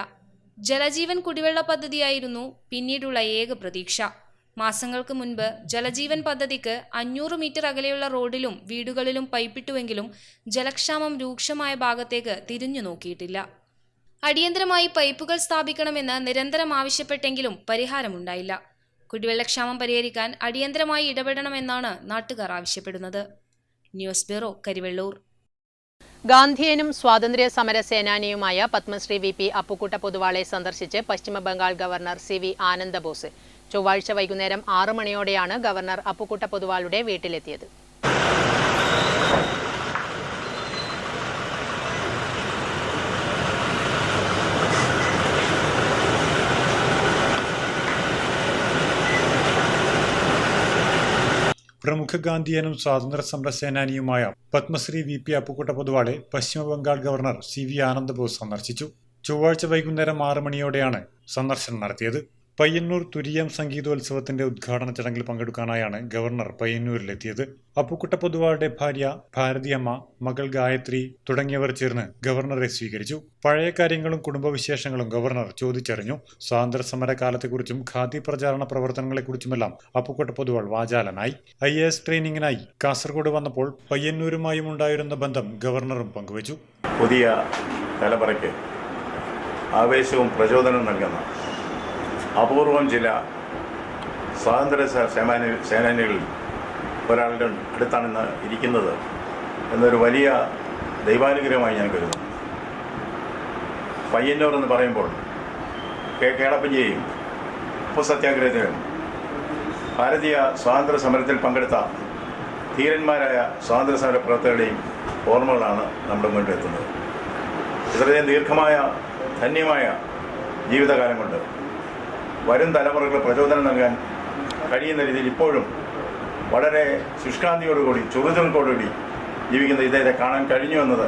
ജലജീവൻ കുടിവെള്ള പദ്ധതിയായിരുന്നു പിന്നീടുള്ള ഏക പ്രതീക്ഷ. മാസങ്ങൾക്ക് മുൻപ് ജലജീവൻ പദ്ധതിക്ക് 500 മീറ്റർ അകലെയുള്ള റോഡിലും വീടുകളിലും പൈപ്പിട്ടുവെങ്കിലും ജലക്ഷാമം രൂക്ഷമായ ഭാഗത്തേക്ക് തിരിഞ്ഞു നോക്കിയിട്ടില്ല. അടിയന്തരമായി പൈപ്പുകൾ സ്ഥാപിക്കണമെന്ന് നിരന്തരം ആവശ്യപ്പെട്ടെങ്കിലും പരിഹാരമുണ്ടായില്ല. കുടിവെള്ളക്ഷാമം പരിഹരിക്കാൻ അടിയന്തരമായി ഇടപെടണമെന്നാണ് നാട്ടുകാർ ആവശ്യപ്പെടുന്നത്. News bureau, Karivellur. ഗാന്ധിയനും സ്വാതന്ത്ര്യ സമര സേനാനിയുമായ പത്മശ്രീ VP അപ്പുക്കുട്ട പൊതുവാളെ സന്ദർശിച്ച് പശ്ചിമബംഗാൾ ഗവർണർ CV ആനന്ദബോസ്. ചൊവ്വാഴ്ച വൈകുന്നേരം 6 മണിയോടെയാണ് ഗവർണർ അപ്പുക്കുട്ട പൊതുവാളുടെ വീട്ടിലെത്തിയത്. പ്രമുഖ ഗാന്ധിയനും സ്വാതന്ത്ര്യ സമര സേനാനിയുമായ പത്മശ്രീ VP അപ്പുക്കുട്ട പൊതുവാളെ പശ്ചിമബംഗാൾ ഗവർണർ CV ആനന്ദബോസ് സന്ദർശിച്ചു. ചൊവ്വാഴ്ച വൈകുന്നേരം 6 മണിയോടെയാണ് സന്ദർശനം നടത്തിയത്. പയ്യന്നൂർ തുരീയം സംഗീതോത്സവത്തിന്റെ ഉദ്ഘാടന ചടങ്ങിൽ പങ്കെടുക്കാനായാണ് ഗവർണർ പയ്യന്നൂരിലെത്തിയത്. അപ്പുക്കുട്ട പൊതുവാളുടെ ഭാര്യ ഭാരതിയമ്മ, മകൾ ഗായത്രി തുടങ്ങിയവർ ചേർന്ന് ഗവർണറെ സ്വീകരിച്ചു. പഴയ കാര്യങ്ങളും കുടുംബവിശേഷങ്ങളും ഗവർണർ ചോദിച്ചറിഞ്ഞു. സ്വാതന്ത്ര്യ സമര കാലത്തെക്കുറിച്ചും ഖാദി പ്രചാരണ പ്രവർത്തനങ്ങളെക്കുറിച്ചുമെല്ലാം അപ്പുക്കുട്ട പൊതുവാൾ വാചാലനായി. IAS ട്രെയിനിങ്ങിനായി കാസർഗോഡ് വന്നപ്പോൾ പയ്യന്നൂരുമായും ഉണ്ടായിരുന്ന ബന്ധം ഗവർണറും പങ്കുവച്ചു. പുതിയ തലമുറയ്ക്ക് ആവേശവും പ്രചോദനവും നൽകുന്ന അപൂർവം ചില സ്വാതന്ത്ര്യ സേനാനികളിൽ ഒരാളുടെ അടുത്താണ് ഇരിക്കുന്നത് എന്നൊരു വലിയ ദൈവാനുഗ്രഹമായി ഞാൻ കരുതുന്നു. പയ്യന്നൂർ എന്ന് പറയുമ്പോൾ കേളപ്പഞ്ചിയെയും ഉപ്പു സത്യാഗ്രഹത്തിലും ഭാരതീയ സ്വാതന്ത്ര്യ സമരത്തിൽ പങ്കെടുത്ത ധീരന്മാരായ സ്വാതന്ത്ര്യ സമര പ്രവർത്തകരുടെയും ഓർമ്മകളാണ് നമ്മുടെ മുന്നിലെത്തുന്നത്. ഇത്രയും ദീർഘമായ ധന്യമായ ജീവിതകാലം കൊണ്ട് വരും തലമുറകൾ പ്രചോദനം നൽകാൻ കഴിയുന്ന രീതിയിൽ ഇപ്പോഴും വളരെ ശുഷ്കാന്തിയോടുകൂടി ചുറുചുറുക്കോടുകൂടി ജീവിക്കുന്ന ഇദ്ദേഹത്തെ കാണാൻ കഴിഞ്ഞു എന്നത്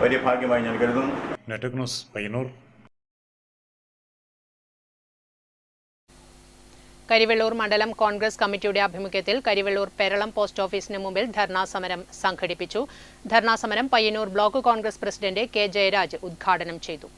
വലിയ ഭാഗ്യമായി ഞാൻ കരുതുന്നു. Network news, Payyanur. കരിവെള്ളൂർ മണ്ഡലം കോൺഗ്രസ് കമ്മിറ്റിയുടെ ആഭിമുഖ്യത്തിൽ കരിവെള്ളൂർ പെരളം പോസ്റ്റ് ഓഫീസിന് മുമ്പിൽ ധർണാസമരം സംഘടിപ്പിച്ചു. ധർണാസമരം Payyannur block Congress president K Jayaraj ഉദ്ഘാടനം ചെയ്തു.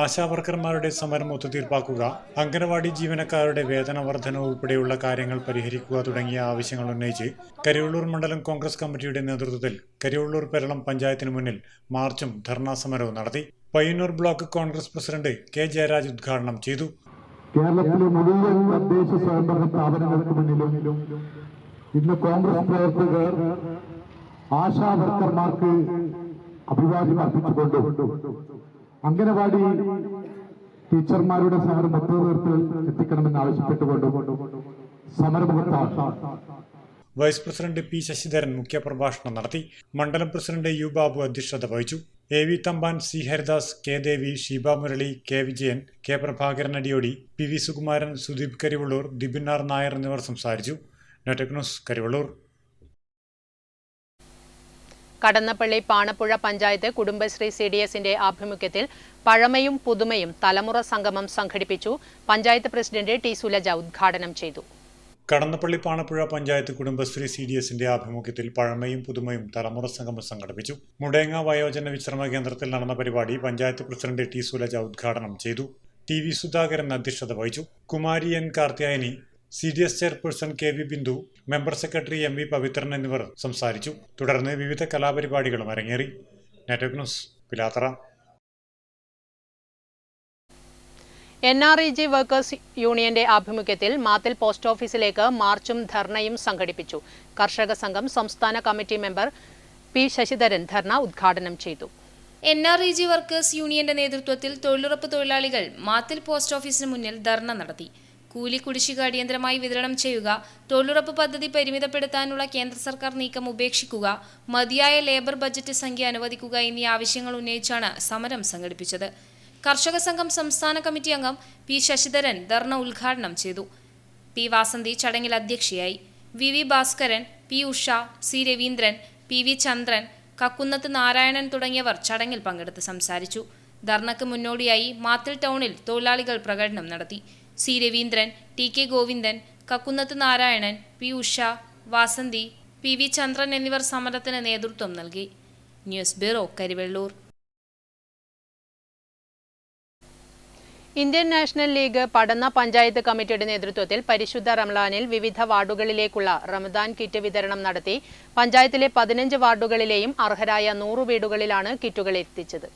ആശാവർക്കർമാരുടെ സമരം ഒത്തുതീർപ്പാക്കുക, അംഗനവാടി ജീവനക്കാരുടെ വേതന വർധന ഉൾപ്പെടെയുള്ള കാര്യങ്ങൾ പരിഹരിക്കുക തുടങ്ങിയ ആവശ്യങ്ങൾ ഉന്നയിച്ച് കരിവെള്ളൂർ മണ്ഡലം കോൺഗ്രസ് കമ്മിറ്റിയുടെ നേതൃത്വത്തിൽ കരിവെള്ളൂർ പെരളം പഞ്ചായത്തിന് മുന്നിൽ മാർച്ചും ധർണാസമരവും നടത്തി. Payyanur block Congress president K Jayaraj ഉദ്ഘാടനം ചെയ്തു. കേരളത്തിലെ മുഴുവൻ തദ്ദേശ സ്വയംഭരണ സ്ഥാപനങ്ങൾക്ക് മുന്നിലും ഇന്ന് കോൺഗ്രസ് പ്രവർത്തകർ ആശാവർക്കർമാർക്ക് അഭിവാദ്യം അർപ്പിച്ചുകൊണ്ട് അംഗനവാടി ടീച്ചർമാരുടെ സമരം ഒത്തുതീർപ്പിൽ എത്തിക്കണമെന്ന് ആവശ്യപ്പെട്ടുകൊണ്ട് സമരമുഖത്താണ്. വൈസ് പ്രസിഡന്റ് P ശശിധരൻ മുഖ്യപ്രഭാഷണം നടത്തി. മണ്ഡലം പ്രസിഡന്റ് U ബാബു അധ്യക്ഷത വഹിച്ചു. AV Thampan, C Haridas, K ദേവി, Sheeba Murali, K Vijayan, K Prabhakaran Adiyodi, PV Sukumaran, Sudeep Karivellur, ദിബിനാർ Nair എന്നിവർ സംസാരിച്ചു. Network news, Karivellur. കടന്നപ്പള്ളി പാണപ്പുഴ പഞ്ചായത്ത് കുടുംബശ്രീ CDSന്റെ ആഭിമുഖ്യത്തിൽ പഴമയും പുതുമയും തലമുറ സംഗമം സംഘടിപ്പിച്ചു. പഞ്ചായത്ത് പ്രസിഡന്റ് T സുലജ ഉദ്ഘാടനം ചെയ്തു. കടന്നപ്പള്ളി പാണപ്പുഴ പഞ്ചായത്ത് കുടുംബശ്രീ CDSന്റെ ആഭിമുഖ്യത്തിൽ പഴമയും പുതുമയും തലമുറ സംഗമം സംഘടിപ്പിച്ചു. മുടേങ്ങ വയോജന വിശ്രമ കേന്ദ്രത്തിൽ നടന്ന പരിപാടി പഞ്ചായത്ത് പ്രസിഡന്റ് T സുലജ ഉദ്ഘാടനം ചെയ്തു. TV സുധാകരൻ അധ്യക്ഷത വഹിച്ചു. Kumari N Karthiyayani, CDS chairperson KV Bindu, member secretary MV Pavithran എന്നിവർ സംസാരിച്ചു. തുടർന്ന് വിവിധ കലാപരിപാടികളും അരങ്ങേറി. Network news, Pilathara. NREG workers യൂണിയന്റെ ആഭിമുഖ്യത്തിൽ മാത്തിൽ പോസ്റ്റ് ഓഫീസിലേക്ക് മാർച്ചും ധർണയും സംഘടിപ്പിച്ചു. കർഷക സംഘം സംസ്ഥാന കമ്മിറ്റി മെമ്പർ P ശശിധരൻ ധർണ ഉദ്ഘാടനം ചെയ്തു. NREG വർക്കേഴ്സ് യൂണിയന്റെ നേതൃത്വത്തിൽ തൊഴിലുറപ്പ് തൊഴിലാളികൾ മാത്തിൽ പോസ്റ്റ് ഓഫീസിന് മുന്നിൽ ധർണ നടത്തി. കൂലി കുടിശ്ശിക അടിയന്തരമായി വിതരണം ചെയ്യുക, തൊഴിലുറപ്പ് പദ്ധതി പരിമിതപ്പെടുത്താനുള്ള കേന്ദ്ര സർക്കാർ നീക്കം ഉപേക്ഷിക്കുക, മതിയായ ലേബർ ബജറ്റ് സംഖ്യ അനുവദിക്കുക എന്നീ ആവശ്യങ്ങൾ ഉന്നയിച്ചാണ് സമരം സംഘടിപ്പിച്ചത്. കർഷക സംഘം സംസ്ഥാന കമ്മിറ്റി അംഗം P ശശിധരൻ ധർണ ഉദ്ഘാടനം ചെയ്തു. P വാസന്തി ചടങ്ങിൽ അധ്യക്ഷയായി. VV Bhaskaran, P Usha, C Raveendran, PV ചന്ദ്രൻ, കക്കുന്നത്ത് നാരായണൻ തുടങ്ങിയവർ ചടങ്ങിൽ പങ്കെടുത്ത് സംസാരിച്ചു. ധർണയ്ക്ക് മുന്നോടിയായി മാത്തിൽ ടൗണിൽ തൊഴിലാളികൾ പ്രകടനം നടത്തി. C Raveendran, TK Govindan, കക്കുന്നത്ത് Narayanan, P Usha, Vasanthi, PV ചന്ദ്രൻ എന്നിവർ സമരത്തിന് നേതൃത്വം നൽകി. News bureau, Karivellur. Indian National League Padanna panchayat കമ്മിറ്റിയുടെ നേതൃത്വത്തിൽ പരിശുദ്ധ റമളാനിൽ വിവിധ വാർഡുകളിലേക്കുള്ള റമദാൻ കിറ്റ് വിതരണം നടത്തി. പഞ്ചായത്തിലെ 15 വാർഡുകളിലെയും അർഹരായ 100 വീടുകളിലാണ് കിറ്റുകൾ എത്തിച്ചത്.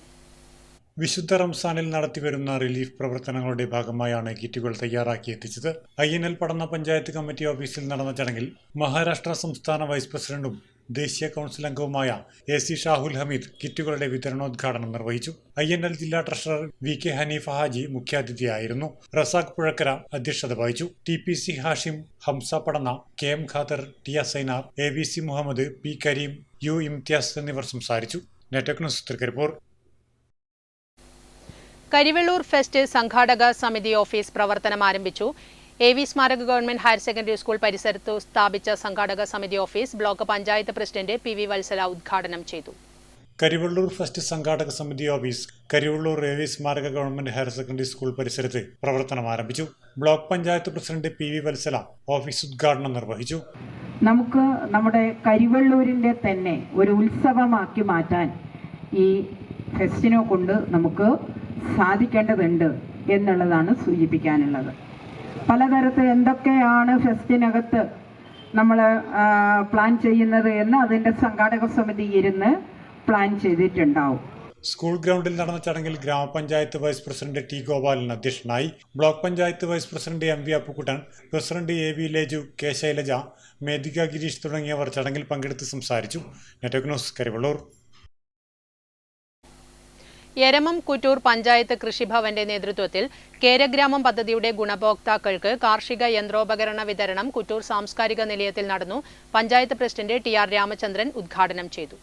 വിശുദ്ധ റംസാനിൽ നടത്തിവരുന്ന റിലീഫ് പ്രവർത്തനങ്ങളുടെ ഭാഗമായാണ് കിറ്റുകൾ തയ്യാറാക്കി എത്തിച്ചത്. INL പടന്ന പഞ്ചായത്ത് കമ്മിറ്റി ഓഫീസിൽ നടന്ന ചടങ്ങിൽ മഹാരാഷ്ട്ര സംസ്ഥാന വൈസ് പ്രസിഡന്റും ദേശീയ കൗൺസിൽ അംഗവുമായ AC ഷാഹുൽ ഹമീദ് കിറ്റുകളുടെ വിതരണോദ്ഘാടനം നിർവഹിച്ചു. INL ജില്ലാ ട്രഷറർ VK ഹനീഫ ഹാജി മുഖ്യാതിഥിയായിരുന്നു. റസാഖ് പുഴക്കര അധ്യക്ഷത വഹിച്ചു. TPC ഹാഷിം, ഹംസ പടന്ന, KM Khader, ടിയ സൈനാർ, AVC Muhammad, P Kareem, U Imtiaz എന്നിവർ സംസാരിച്ചു. Network news Thrikkaripur. Karivellur fest സംഘാടക സമിതി ഓഫീസ് പ്രവർത്തനം ആരംഭിച്ചു. AV സ്മാരക ഗവൺമെന്റ് ഹയർ സെക്കൻഡറി സ്കൂൾ പരിസരത്തു സ്ഥാപിച്ച സംഘാടക സമിതി office block panchayat president PV Vatsala ഉദ്ഘാടനം ചെയ്തു. കരിവെള്ളൂർ ഫെസ്റ്റ് സംഘാടക സമിതി ഓഫീസ് കരിവെള്ളൂർ AV സ്മാരക ഗവൺമെന്റ് ഹയർ സെക്കൻഡറി സ്കൂൾ പരിസരത്ത് പ്രവർത്തനം ആരംഭിച്ചു. Block panchayat president PV Vatsala office ഉദ്ഘാടനം നിർവഹിച്ചു. നമുക്ക് നമ്മുടെ കരിവെള്ളൂരിന്റെ തന്നെ ഒരു ഉത്സവമാക്കി മാറ്റാൻ ഈ ഫെസ്റ്റിനെ കൊണ്ട് നമുക്ക് സാധിക്കേണ്ടതുണ്ട് എന്നുള്ളതാണ് സൂചിപ്പിക്കാനുള്ളത്. പലതരത്തിൽ എന്തൊക്കെയാണ് ഫെസ്റ്റിനകത്ത് നമ്മൾ പ്ലാൻ ചെയ്യുന്നത് എന്ന് അതിൻ്റെ സംഘാടക സമിതി ഇരുന്ന് പ്ലാൻ ചെയ്തിട്ടുണ്ടാവും. സ്കൂൾ ഗ്രൗണ്ടിൽ നടന്ന ചടങ്ങിൽ ഗ്രാമപഞ്ചായത്ത് വൈസ് പ്രസിഡന്റ് T ഗോപാലൻ അധ്യക്ഷനായി. Block panchayat vice president MV Appukuttan, president AV Leju, K Shailaja, Medhika Girish തുടങ്ങിയവർ ചടങ്ങിൽ പങ്കെടുത്ത് സംസാരിച്ചു. Network news Karivellur. എരമം കുറ്റൂർ പഞ്ചായത്ത് കൃഷിഭവന്റെ നേതൃത്വത്തിൽ കേരഗ്രാമം പദ്ധതിയുടെ ഗുണഭോക്താക്കൾക്ക് കാർഷിക യന്ത്രോപകരണ വിതരണം കുറ്റൂർ സാംസ്കാരിക നിലയത്തിൽ നടന്നു. പഞ്ചായത്ത് പ്രസിഡന്റ് TR രാമചന്ദ്രൻ ഉദ്ഘാടനം ചെയ്തു.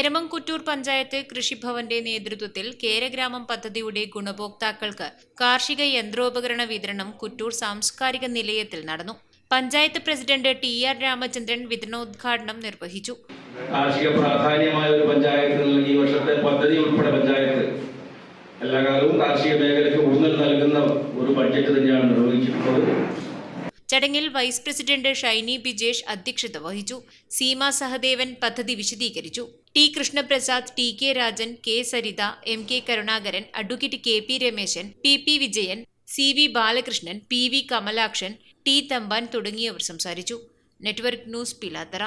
എരമം കുറ്റൂർ പഞ്ചായത്ത് കൃഷിഭവന്റെ നേതൃത്വത്തിൽ കേരഗ്രാമം പദ്ധതിയുടെ ഗുണഭോക്താക്കൾക്ക് കാർഷിക യന്ത്രോപകരണ വിതരണം കുറ്റൂർ സാംസ്കാരിക നിലയത്തിൽ നടന്നു. പഞ്ചായത്ത് പ്രസിഡന്റ് TR രാമചന്ദ്രൻ വിതരണോദ്ഘാടനം നിർവഹിച്ചു. കാർഷിക പ്രാധാന്യമായ ഒരു പഞ്ചായത്ത് ഈ വർഷത്തെ പദ്ധതി ഉൾപ്പെടെ പഞ്ചായത്ത് എല്ലാ കാലവും കാർഷിക മേഖലയ്ക്ക് ഊന്നൽ നൽകുന്ന ഒരു ബഡ്ജറ്റ് തന്നെയാണ് നിർവഹിച്ചിട്ടുള്ളത്. ചടങ്ങിൽ വൈസ് പ്രസിഡന്റ് ഷൈനി ബിജേഷ് അധ്യക്ഷത വഹിച്ചു. സീമ സഹദേവൻ പദ്ധതി വിശദീകരിച്ചു. T Krishnaprasad, TK Rajan, K Saritha, MK Karunakaran, advocate KP Rameshan, PP Vijayan, CV Balakrishnan, PV Kamalakshan, T Thampan തുടങ്ങിയവർ സംസാരിച്ചു. Network news Pilathara.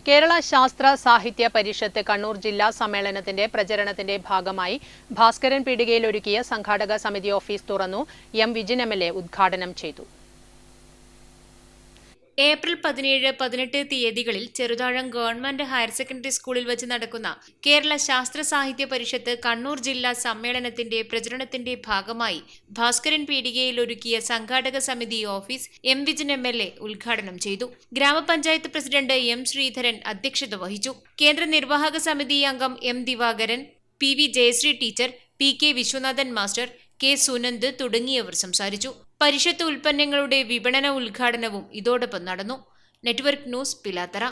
കേരള ശാസ്ത്ര സാഹിത്യ പരിഷത്ത് കണ്ണൂർ ജില്ലാ സമ്മേളനത്തിന്റെ പ്രചരണത്തിന്റെ ഭാഗമായി ഭാസ്കരൻ പീടികയിൽ ഒരുക്കിയ സംഘാടക സമിതി ഓഫീസ് തുറന്നു. M വിജിൻ MLA ഉദ്ഘാടനം ചെയ്തു. ഏപ്രിൽ 17, 18 തീയതികളിൽ ചെറുതാഴം ഗവൺമെന്റ് ഹയർ സെക്കൻഡറി സ്കൂളിൽ വെച്ച് നടക്കുന്ന കേരള ശാസ്ത്ര സാഹിത്യ പരിഷത്ത് കണ്ണൂർ ജില്ലാ സമ്മേളനത്തിന്റെ പ്രചരണത്തിന്റെ ഭാഗമായി ഭാസ്കരൻ പീടികയിൽ ഒരുക്കിയ സംഘാടക സമിതി ഓഫീസ് M വിജിൻ MLA ഉദ്ഘാടനം ചെയ്തു. ഗ്രാമപഞ്ചായത്ത് പ്രസിഡന്റ് M ശ്രീധരൻ അധ്യക്ഷത വഹിച്ചു. കേന്ദ്ര നിർവാഹക സമിതി അംഗം M Divakaran, PV Jayasree teacher, PK Viswanathan master, K Sunand തുടങ്ങിയവർ സംസാരിച്ചു. പരിഷത്ത് ഉൽപ്പന്നങ്ങളുടെ വിപണന ഉദ്ഘാടനവും ഇതോടൊപ്പം നടന്നു. Network news Pilathara.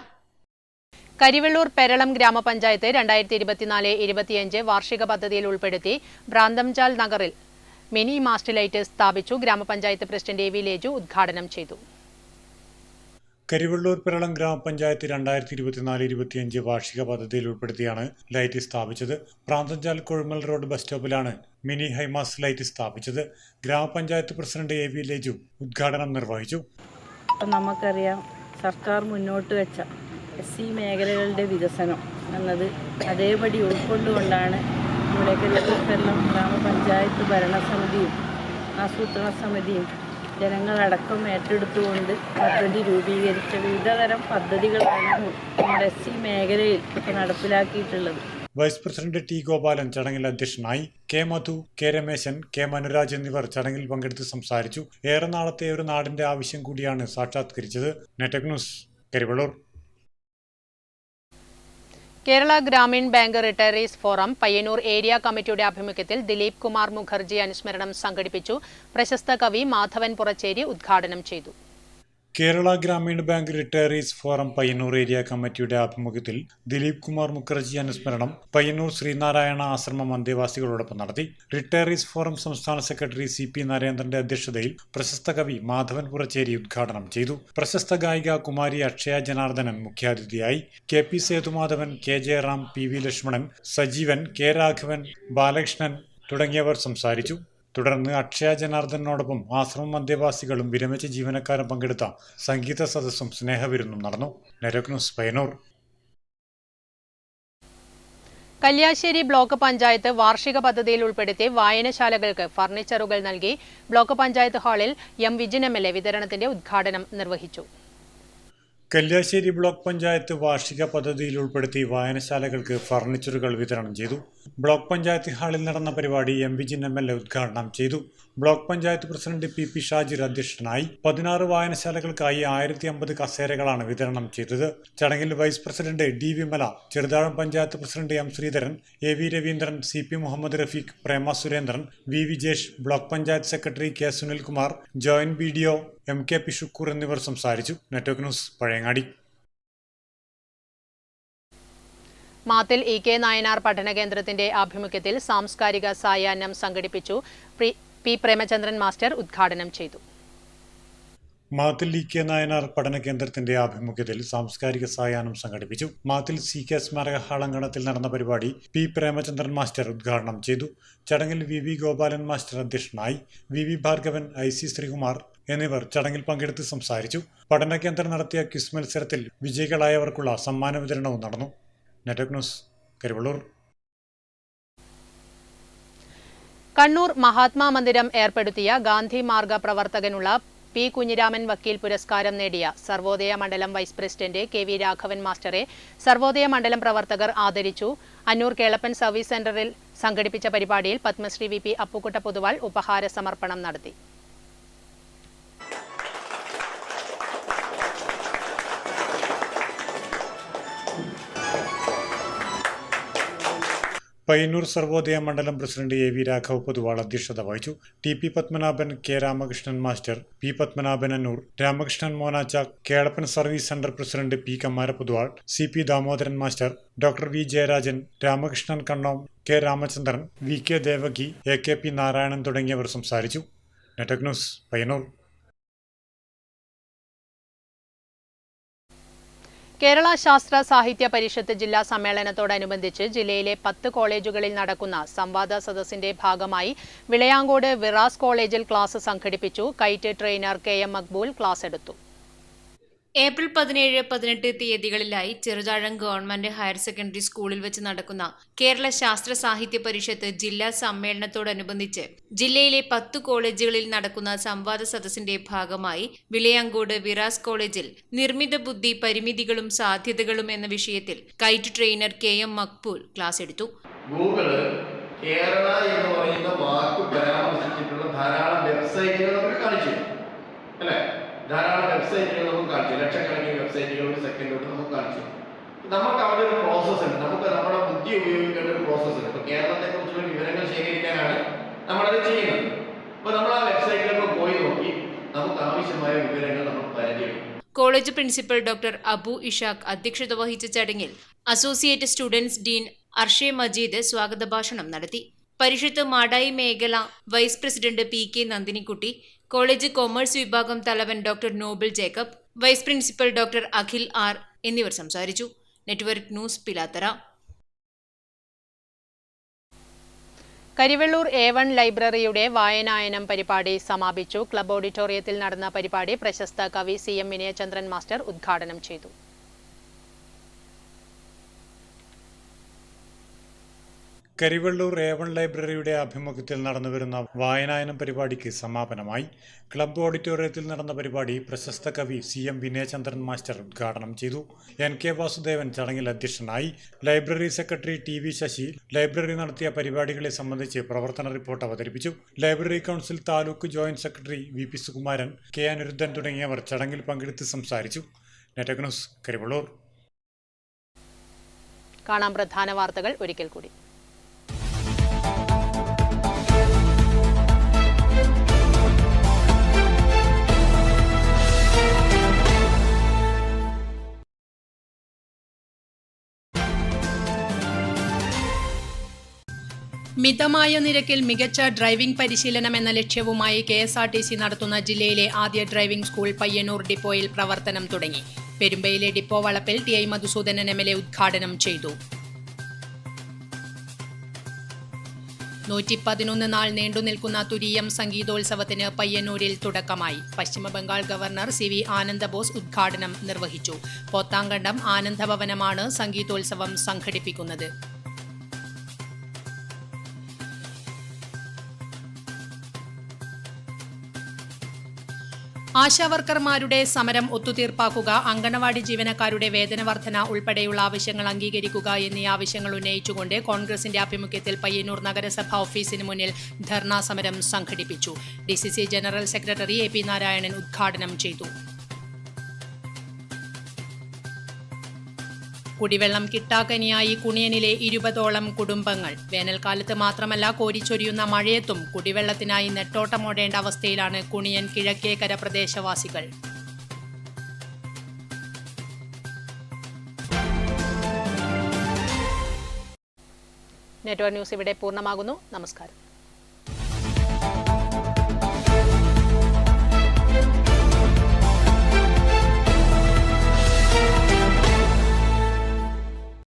കരിവെള്ളൂർ പെരളം ഗ്രാമപഞ്ചായത്ത് 2024-25 വാർഷിക പദ്ധതിയിൽ ഉൾപ്പെടുത്തി ഭ്രാന്തംചാൽ നഗറിൽ മിനി മാസ്റ്റ് ലൈറ്റ് സ്ഥാപിച്ചു. ഗ്രാമപഞ്ചായത്ത് പ്രസിഡന്റ് AV ലേജു ഉദ്ഘാടനം ചെയ്തു. കരിവെള്ളൂർ പെരളം ഗ്രാമപഞ്ചായത്ത് 2024-25 വാർഷിക പദ്ധതിയിൽ ഉൾപ്പെടുത്തിയാണ് ലൈറ്റ് സ്ഥാപിച്ചത്. പ്രാന്തഞ്ചാൽ കൊഴുമൽ റോഡ് ബസ് സ്റ്റോപ്പിലാണ് മിനി ഹൈമാസ് ലൈറ്റ് സ്ഥാപിച്ചത്. ഗ്രാമപഞ്ചായത്ത് പ്രസിഡന്റ് AV ലേജു ഉദ്ഘാടനം നിർവഹിച്ചു. നമുക്കറിയാം, സർക്കാർ മുന്നോട്ട് വെച്ച SC മേഖലകളുടെ വികസനം എന്നത് അതേപടി ഉൾക്കൊണ്ടുകൊണ്ടാണ് നമ്മുടെ കരിവെള്ളൂർ പെരളം ഗ്രാമപഞ്ചായത്ത് ഭരണസമിതിയും ആസൂത്രണ സമിതിയും ജനങ്ങളടക്കം ഏറ്റെടുത്തുകൊണ്ട് പദ്ധതി രൂപീകരിച്ച വിവിധതരം പദ്ധതികളാണ് നമ്മുടെ SC മേഖലയിൽ ഇപ്പോൾ നടപ്പിലാക്കിയിട്ടുള്ളത്. വൈസ് പ്രസിഡന്റ് T ഗോപാലൻ ചടങ്ങിൽ അധ്യക്ഷനായി. K മധു, K രമേശൻ, K മനുരാജ് എന്നിവർ ചടങ്ങിൽ പങ്കെടുത്ത് സംസാരിച്ചു. ഏറെ നാളത്തെ ഒരു നാടിന്റെ ആവശ്യം കൂടിയാണ് സാക്ഷാത്കരിച്ചത്. Network news Karivellur. Kerala Gramin bank retirees forum Payyanur area കമ്മിറ്റിയുടെ ആഭിമുഖ്യത്തിൽ ദിലീപ് കുമാർ മുഖർജി അനുസ്മരണം സംഘടിപ്പിച്ചു. പ്രശസ്ത കവി മാധവൻ പുറച്ചേരി ഉദ്ഘാടനം ചെയ്തു. കേരള ഗ്രാമീണ bank retirees forum Payyanur area കമ്മിറ്റിയുടെ ആഭിമുഖ്യത്തിൽ ദിലീപ് കുമാർ മുഖർജി അനുസ്മരണം പയ്യന്നൂർ ശ്രീനാരായണ ആശ്രമം അന്തേവാസികളോടൊപ്പം നടത്തി. റിട്ടയറീസ് ഫോറം സംസ്ഥാന സെക്രട്ടറി CP നരേന്ദ്രന്റെ അധ്യക്ഷതയിൽ പ്രശസ്ത കവി മാധവൻ പുറച്ചേരി ഉദ്ഘാടനം ചെയ്തു. പ്രശസ്ത ഗായിക കുമാരി അക്ഷയ ജനാർദ്ദനൻ മുഖ്യാതിഥിയായി. KP Sethumadhavan, K Jayaram, PV Lakshmanan, Sajeevan, K Raghavan, Balakrishnan തുടങ്ങിയവർ സംസാരിച്ചു. തുടർന്ന് അക്ഷയ ജനാർദ്ദനോടൊപ്പം ആശ്രമം അന്തേവാസികളും വിരമിച്ച ജീവനക്കാരും പങ്കെടുത്ത സംഗീത സദസ്സും സ്നേഹവിരുന്നും നടന്നു. Network news Payyanur. Kalliasseri block panchayat വാർഷിക പദ്ധതിയിൽ ഉൾപ്പെടുത്തി വായനശാലകൾക്ക് ഫർണിച്ചറുകൾ നൽകി. ബ്ലോക്ക് പഞ്ചായത്ത് ഹാളിൽ M. വിജിൻ MLA വിതരണത്തിന്റെ ഉദ്ഘാടനം നിർവഹിച്ചു. കല്യാശ്ശേരി ബ്ലോക്ക് പഞ്ചായത്ത് വാർഷിക പദ്ധതിയിൽ ഉൾപ്പെടുത്തി വായനശാലകൾക്ക് ഫർണിച്ചറുകൾ വിതരണം ചെയ്തു. ബ്ലോക്ക് പഞ്ചായത്ത് ഹാളിൽ നടന്ന പരിപാടി M. വിജിൻ MLA ഉദ്ഘാടനം ചെയ്തു. Block panchayat president PP Shajir അധ്യക്ഷനായി. 16 വായനശാലകൾക്കായി 1050 കസേരകളാണ് വിതരണം ചെയ്തത്. ചടങ്ങിൽ vice president D. Vimala, Cheruthazham panchayat president M. Sreedharan, AV Raveendran, CP Muhammad Rafeeq, Prema Surendran, V. Vijesh, block panchayat secretary K. Sunilkumar, joint BDO MK Pishukkur എന്നിവർ സംസാരിച്ചു. Network news Pazhayangadi. Mathil EK Nayanar പഠന കേന്ദ്രത്തിന്റെ ആഭിമുഖ്യത്തിൽ സാംസ്കാരിക സായാഹ്നം സംഘടിപ്പിച്ചു. P. പ്രേമചന്ദ്രൻ മാസ്റ്റർ ഉദ്ഘാടനം ചെയ്തു. മാത്തിൽ EK നായനാർ പഠന കേന്ദ്രത്തിന്റെ ആഭിമുഖ്യത്തിൽ സാംസ്കാരിക സായാഹ്നം സംഘടിപ്പിച്ചു. മാത്തിൽ CK സ്മാരക ഹാളങ്കണത്തിൽ നടന്ന പരിപാടി P. പ്രേമചന്ദ്രൻ മാസ്റ്റർ ഉദ്ഘാടനം ചെയ്തു. ചടങ്ങിൽ VV ഗോപാലൻ മാസ്റ്റർ അധ്യക്ഷനായി. VV ഭാർഗവൻ, IC ശ്രീകുമാർ എന്നിവർ ചടങ്ങിൽ പങ്കെടുത്ത് സംസാരിച്ചു. പഠന കേന്ദ്രം നടത്തിയ ക്വിസ് മത്സരത്തിൽ വിജയികളായവർക്കുള്ള സമ്മാന വിതരണവും നടന്നു. Network news Karivellur. കണ്ണൂർ മഹാത്മാ മന്ദിരം ഏർപ്പെടുത്തിയ ഗാന്ധി മാർഗ പ്രവർത്തകനുള്ള P. കുഞ്ഞിരാമൻ വക്കീൽ പുരസ്കാരം നേടിയ Sarvodaya Mandalam vice president KV Raghavan മാസ്റ്ററെ സർവോദയ മണ്ഡലം പ്രവർത്തകർ ആദരിച്ചു. അന്നൂർ കേളപ്പൻ സർവീസ് സെന്ററിൽ സംഘടിപ്പിച്ച പരിപാടിയിൽ പത്മശ്രീ VP അപ്പുക്കുട്ട പൊതുവാൾ ഉപഹാര സമർപ്പണം നടത്തി. പയ്യന്നൂർ സർവോദയ മണ്ഡലം പ്രസിഡന്റ് AV രാഘവ് പൊതുവാൾ അധ്യക്ഷത വഹിച്ചു. TP Padmanabhan, K. Ramakrishnan master, P. Padmanabhan Annur, Ramakrishnan Monacha, Kelappan service centre president P. Kammara Poduval, CP Damodaran master, doctor V. Jayarajan, Ramakrishnan Kannom, K. Ramachandran, VK Devaki, AKP Narayanan തുടങ്ങിയവർ സംസാരിച്ചു. Network news Payyanur. കേരള ശാസ്ത്ര സാഹിത്യ പരിഷത്ത് ജില്ലാ സമ്മേളനത്തോടനുബന്ധിച്ച് ജില്ലയിലെ 10 കോളേജുകളിൽ നടക്കുന്ന സംവാദ സദസ്സിന്റെ ഭാഗമായി വിളയാങ്കോട് വിറാസ് കോളേജിൽ ക്ലാസ് സംഘടിപ്പിച്ചു. KITE trainer KM Maqbool class എടുത്തു. ഏപ്രിൽ 17, 18 തീയതികളിലായി ചെറുതാഴം ഗവൺമെന്റ് ഹയർ സെക്കൻഡറി സ്കൂളിൽ വെച്ച് നടക്കുന്ന കേരള ശാസ്ത്ര സാഹിത്യ പരിഷത്ത് ജില്ലാ സമ്മേളനത്തോടനുബന്ധിച്ച് ജില്ലയിലെ 10 കോളേജുകളിൽ നടക്കുന്ന സംവാദ സദസ്സിന്റെ ഭാഗമായി വിളയാങ്കോട് വിറാസ് കോളേജിൽ നിർമ്മിത ബുദ്ധി, പരിമിതികളും സാധ്യതകളും എന്ന വിഷയത്തിൽ KITE trainer KM Maqbool class എടുത്തു. ഗൂഗിള് കേരള എന്ന് പറയുന്ന വാക്ക് പരാമർശിച്ചിട്ടുള്ള ധാരാളം വെബ്സൈറ്റുകൾ നമുക്ക് കാണിച്ചു അല്ലേ? ധാരാളം വെബ്സൈറ്റുകൾ നമുക്ക് കാണിച്ചു. ലക്ഷക്കണക്കിന് വെബ്സൈറ്റുകൾ ഒരു സെക്കൻഡ് തൊട്ട് നമുക്ക് കാണിച്ചു. നമുക്ക് അവിടെ ഒരു പ്രോസസ്സ് ഉണ്ട്. നമുക്ക് നമ്മുടെ ബുദ്ധി ഉപയോഗിക്കേണ്ട ഒരു പ്രോസസ്സ് ഉണ്ട്. ഇപ്പോൾ കേരളത്തെ കുറിച്ചുള്ള വിവരങ്ങൾ ശേഖരിക്കാനാണ് നമ്മളത് ചെയ്യുന്നത്. അപ്പോൾ നമ്മൾ ആ വെബ്സൈറ്റിലൊക്കെ പോയി നോക്കി നമുക്ക് ആവശ്യമായ വിവരങ്ങൾ നമ്മൾ പരിചയപ്പെടും. College principal doctor Abu Ishaq അധ്യക്ഷത വഹിച്ച ചടങ്ങിൽ associate students dean Arshe Majeed സ്വാഗത ഭാഷണം നടത്തി. പരിഷത്ത് മാടായി മേഖല vice president PK Nandinikutty, college commerce വിഭാഗം തലവൻ doctor Noble Jacob, vice principal doctor Akhil R എന്നിവർ സംസാരിച്ചു. Network news Pilathara. Karivellur A1 ലൈബ്രറിയുടെ വായനായനം പരിപാടി സമാപിച്ചു. ക്ലബ് ഓഡിറ്റോറിയത്തിൽ നടന്ന പരിപാടി പ്രശസ്ത കവി CM വിനയചന്ദ്രൻ മാസ്റ്റർ ഉദ്ഘാടനം ചെയ്തു. കരിവെള്ളൂർ A1 ലൈബ്രറിയുടെ ആഭിമുഖ്യത്തിൽ നടന്നുവരുന്ന വായനായനം പരിപാടിക്ക് സമാപനമായി. ക്ലബ് ഓഡിറ്റോറിയത്തിൽ നടന്ന പരിപാടി പ്രശസ്ത കവി CM വിനയചന്ദ്രൻ മാസ്റ്റർ ഉദ്ഘാടനം ചെയ്തു. NK വാസുദേവൻ ചടങ്ങിൽ അധ്യക്ഷനായി. Library secretary TV Sasi library നടത്തിയ പരിപാടികളെ സംബന്ധിച്ച് പ്രവർത്തന റിപ്പോർട്ട് അവതരിപ്പിച്ചു. Library council taluk joint secretary VP Sukumaran, K. Aniruddhan തുടങ്ങിയവർ ചടങ്ങിൽ പങ്കെടുത്ത് സംസാരിച്ചു. Network news Karivellur. കാണാം പ്രധാന വാർത്തകൾ ഒരിക്കൽ കൂടി. മിതമായ നിരക്കിൽ മികച്ച ഡ്രൈവിംഗ് പരിശീലനം എന്ന ലക്ഷ്യവുമായി KSRTC നടത്തുന്ന ജില്ലയിലെ ആദ്യ ഡ്രൈവിംഗ് സ്കൂൾ പയ്യന്നൂർ ഡിപ്പോയിൽ പ്രവർത്തനം തുടങ്ങി. പെരുമ്പയിലെ ഡിപ്പോ വളപ്പിൽ TI മധുസൂദനൻ MLA ഉദ്ഘാടനം ചെയ്തു. 111 നാൾ നീണ്ടുനിൽക്കുന്ന തുരീയം സംഗീതോത്സവത്തിന് പയ്യന്നൂരിൽ തുടക്കമായി. പശ്ചിമബംഗാൾ ഗവർണർ CV ആനന്ദബോസ് ഉദ്ഘാടനം നിർവഹിച്ചു. പോത്താങ്കണ്ടം ആനന്ദഭവനമാണ് സംഗീതോത്സവം സംഘടിപ്പിക്കുന്നത്. ആശാവർക്കർമാരുടെ സമരം ഒത്തുതീർപ്പാക്കുക, അങ്കണവാടി ജീവനക്കാരുടെ വേതന വർധന ഉൾപ്പെടെയുള്ള ആവശ്യങ്ങൾ അംഗീകരിക്കുക എന്നീ ആവശ്യങ്ങൾ ഉന്നയിച്ചുകൊണ്ട് കോൺഗ്രസിന്റെ ആഭിമുഖ്യത്തിൽ പയ്യന്നൂർ നഗരസഭാ ഓഫീസിന് മുന്നിൽ ധർണാ സമരം സംഘടിപ്പിച്ചു. DCC general secretary AP Narayanan ഉദ്ഘാടനം ചെയ്തു. കുടിവെള്ളം കിട്ടാക്കനിയായി കുണിയനിലെ 20ഓളം കുടുംബങ്ങൾ. വേനൽക്കാലത്ത് മാത്രമല്ല കോരിച്ചൊരിയുന്ന മഴയത്തും കുടിവെള്ളത്തിനായി നെട്ടോട്ടമോടേണ്ട അവസ്ഥയിലാണ് കുണിയൻ കിഴക്കേക്കര പ്രദേശവാസികൾ. നെറ്റ്വർക്ക് ന്യൂസ് ഇവിടെ പൂർണ്ണമാകുന്നു. നമസ്കാരം.